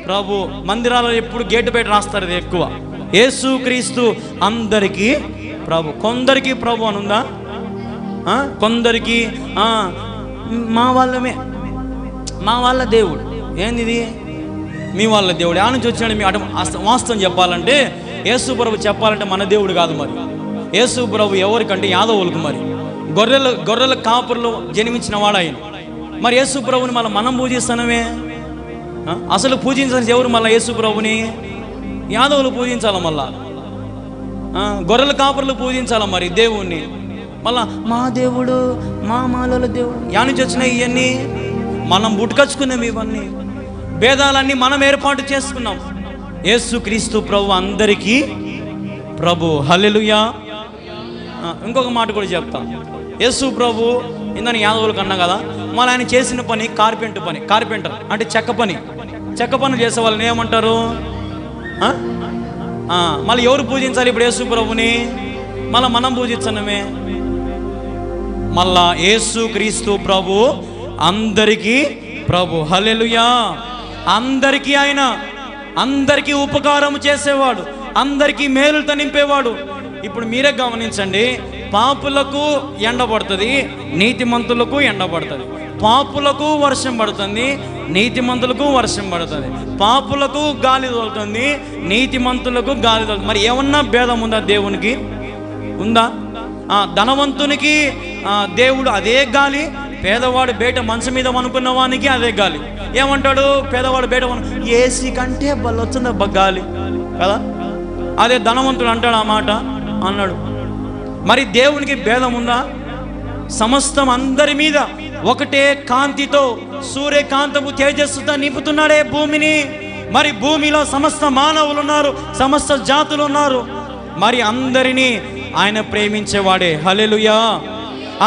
ప్రభు. మందిరాలలో ఎప్పుడు గేటు బయట రాస్తారు ఇది ఎక్కువ, యేసుక్రీస్తు అందరికీ ప్రభు. కొందరికి ప్రభు అని ఉందా? కొందరికి మా వాళ్ళమే, మా వాళ్ళ దేవుడు. ఏంది ఇది? మీ వాళ్ళ దేవుడు. ఆ నుంచి వచ్చినాడు. మీ అటు వాస్తవం చెప్పాలంటే యేసు ప్రభు చెప్పాలంటే మన దేవుడు కాదు. మరి యేసు ప్రభు ఎవరికంటే యాదవులకు, మరి గొర్రెల కాపురులు జన్మించిన వాడు ఆయన. మరి యేసు ప్రభుని మళ్ళీ మనం పూజిస్తానమే. అసలు పూజించాల్సి ఎవరు? మళ్ళీ యేసు ప్రభుని యాదవులు పూజించాలి, మళ్ళా గొర్రెల కాపురులు పూజించాలి మరి దేవుణ్ణి. మళ్ళా మా దేవుడు, మా మాలల దేవుడు. యా నుంచి వచ్చినాయి ఇవన్నీ? మనం బుట్టుకొచ్చుకున్నాం. ఇవన్నీ భేదాలన్నీ మనం ఏర్పాటు చేసుకున్నాం. యేసుక్రీస్తు ప్రభు అందరికీ ప్రభు. హల్లెలూయా. ఇంకొక మాట కూడా చెప్తాం. యేసు ప్రభు ఇందని యాదవులకు అన్నా కదా, మళ్ళీ ఆయన చేసిన పని కార్పెంటర్ అంటే చెక్క పని చేసే వాళ్ళని ఏమంటారు? మళ్ళీ ఎవరు పూజించాలి ఇప్పుడు యేసు ప్రభుని? మళ్ళీ మనం పూజించనమే. మళ్ళా యేసుక్రీస్తు ప్రభు అందరికీ ప్రభు. హల్లెలూయా. అందరికీ ఆయన, అందరికీ ఉపకారం చేసేవాడు, అందరికీ మేలుతో నింపేవాడు. ఇప్పుడు మీరే గమనించండి, పాపులకు ఎండ పడుతుంది, నీతిమంతులకు ఎండ పడుతుంది. పాపులకు వర్షం పడుతుంది, నీతిమంతులకు వర్షం పడుతుంది. పాపులకు గాలి తోలుతుంది, నీతిమంతులకు గాలి తోలుతుంది. మరి ఏమన్నా భేదం ఉందా దేవునికి? ఉందా? ధనవంతునికి దేవుడు అదే గాలి, పేదవాడు బయట మంచం మీద అనుకున్న వానికి అదే గాలి. ఏమంటాడు? పేదవాడు బయట ఏసీ కంటే బల్లొచ్చింది గాలి కదా. అదే ధనవంతుడు అంటాడు ఆ మాట అన్నాడు. మరి దేవునికి భేదం ఉందా? సమస్తం అందరి మీద ఒకటే కాంతితో, సూర్యకాంతము తేజస్సుతో నింపుతున్నాడే భూమిని. మరి భూమిలో సమస్త మానవులు ఉన్నారు, సమస్త జాతులు ఉన్నారు. మరి అందరినీ ఆయన ప్రేమించేవాడే. హల్లెలూయా.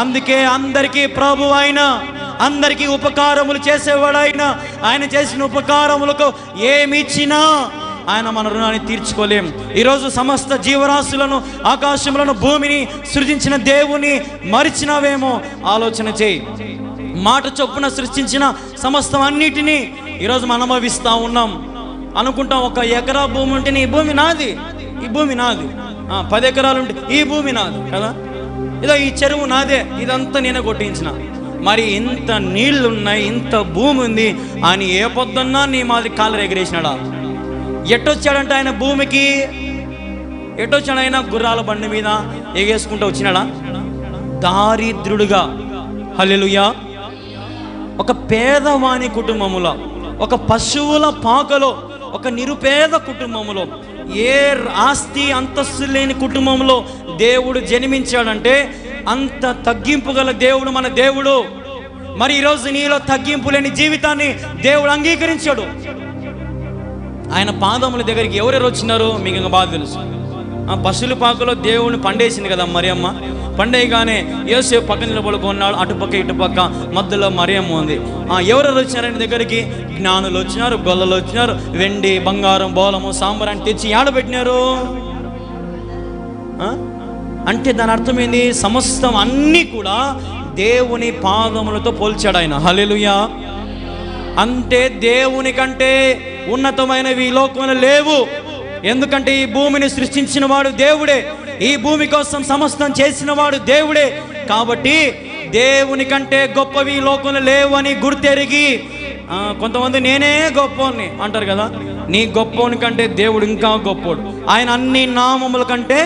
అందుకే అందరికీ ప్రభు ఆయన, అందరికీ ఉపకారములు చేసేవాడు ఆయన. ఆయన చేసిన ఉపకారములకు ఏమి ఇచ్చినా ఆయన మన రుణాన్ని తీర్చుకోలేం. ఈరోజు సమస్త జీవరాశులను, ఆకాశములను, భూమిని సృజించిన దేవుని మరిచినావేమో ఆలోచన చేయి. మాట చొప్పున సృష్టించిన సమస్తం అన్నిటినీ ఈరోజు మనం అనుభవిస్తూ ఉన్నాం. అనుకుంటాం, 1 ఎకరా భూమి ఉంటే ఈ భూమి నాది, ఈ భూమి నాది. 10 ఎకరాలు ఉంటే ఈ భూమి నాది కదా. ఇదో ఈ చెరువు నాదే, ఇదంతా నేనే కొట్టించిన. మరి ఇంత నీళ్లు ఉన్నాయి, ఇంత భూమి ఉంది అని ఏ పొద్దున్నా నీ మాదిరి కాలు ఎగరేసినాడా? ఎట్టొచ్చాడంటే ఆయన భూమికి? ఎట్టొచ్చాడు ఆయన? గుర్రాల బండి మీద ఎగేసుకుంటూ వచ్చినాడా? దారిద్రుడుగా. హల్లెలూయా. ఒక పేదవాని కుటుంబములో, ఒక పశువుల పాకలో, ఒక నిరుపేద కుటుంబంలో, ఏ ఆస్తి అంతస్తు లేని కుటుంబంలో దేవుడు జన్మించాడంటే అంత తగ్గింపు గల దేవుడు మన దేవుడు. మరి ఈరోజు నీలో తగ్గింపు లేని జీవితాన్ని దేవుడు అంగీకరించాడు. ఆయన పాదముల దగ్గరికి ఎవరెవరు వచ్చినారు మీకు ఇంకా బాగా తెలుసు. పశువుల పాకలో దేవుడిని పండేసింది కదా మరియమ్మ. పండేయగానే యోసేపు పక్కన నిలబడుకున్నాడు, అటుపక్క ఇటుపక్క, మధ్యలో మరియమ్మ ఉంది. ఎవరెవరు వచ్చినారు ఆయన దగ్గరికి? జ్ఞానులు వచ్చినారు, గొల్లలు వచ్చినారు, వెండి బంగారం బోలము సాంబారాన్ని తెచ్చి ఆడబెట్టినారు. అంటే దాని అర్థం ఏంది? సమస్తం అన్నీ కూడా దేవుని పాదములతో పోల్చాడు ఆయన. హల్లెలూయా. అంటే దేవుని కంటే ఉన్నతమైనవి ఈ లోకంలో లేవు. ఎందుకంటే ఈ భూమిని సృష్టించిన వాడు దేవుడే, ఈ భూమి కోసం సమస్తం చేసిన వాడు దేవుడే. కాబట్టి దేవుని కంటే గొప్పవి ఈ లోకంలో లేవు అని గుర్తెరిగి, కొంతమంది నేనే గొప్పని అంటారు కదా. నీ గొప్పని కంటే దేవుడు ఇంకా గొప్పోడు. ఆయన అన్ని నామముల కంటే,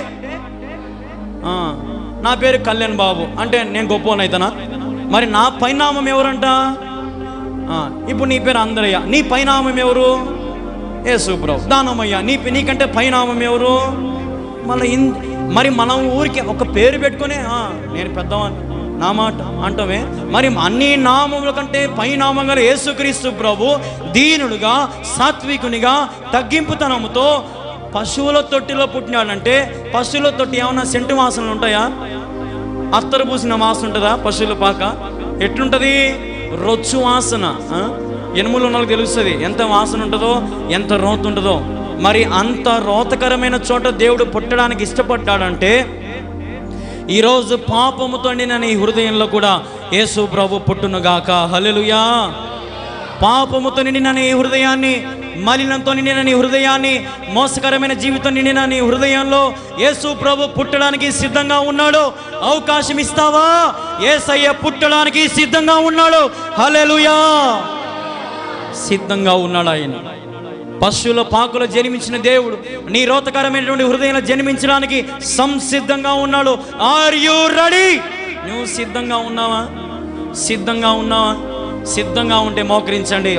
నా పేరు కళ్యాణ్ బాబు అంటే నేను గొప్పని అవుతానా? మరి నా పైనామం ఎవరంట? ఇప్పుడు నీ పేరు అందరయ్య, నీ పైనామం ఎవరు? యేసుప్రభు. దానమయ్య, నీకంటే పైనామం ఎవరు? మరి మనం ఊరికి ఒక పేరు పెట్టుకునే నేను పెద్దవాడిని నా మాట అంటామే. మరి అన్ని నామముల కంటే పైనామం గల యేసుక్రీస్తు ప్రభు దీనుడుగా, సాత్వికునిగా, అత్తరు పూసిన వాసన ఉంటుందా? పశువుల పాక ఎట్లుంటుంది? రొచ్చు వాసన. ఎనుములు ఉన్న వాళ్ళకి తెలుస్తుంది ఎంత వాసన ఉంటుందో, ఎంత రోత ఉంటుందో. మరి అంత రోతకరమైన చోట దేవుడు పుట్టడానికి ఇష్టపడ్డాడంటే, ఈరోజు పాపముతో నిండిన నీ హృదయంలో కూడా యేసు ప్రభు పుట్టునుగాక. హల్లెలూయా. పాపముతో నిండిన నీ హృదయాన్ని, మలినంతో నిండిన నీ హృదయాన్ని, మోసకరమైన జీవితం నిండిన నీ హృదయంలో యేసు ప్రభు పుట్టడానికి సిద్ధంగా ఉన్నాడు. అవకాశం ఇస్తావా? యేసయ్య పుట్టడానికి సిద్ధంగా ఉన్నాడు. హల్లెలూయా. సిద్ధంగా ఉన్నాడు ఆయన. పశువుల పాకులో జన్మించిన దేవుడు నీ రోతకరమైనటువంటి హృదయంలో జన్మించడానికి సంసిద్ధంగా ఉన్నాడు. Are you ready? నువ్వు సిద్ధంగా ఉన్నావా? సిద్ధంగా ఉన్నావా? సిద్ధంగా ఉంటే మోకరించండి.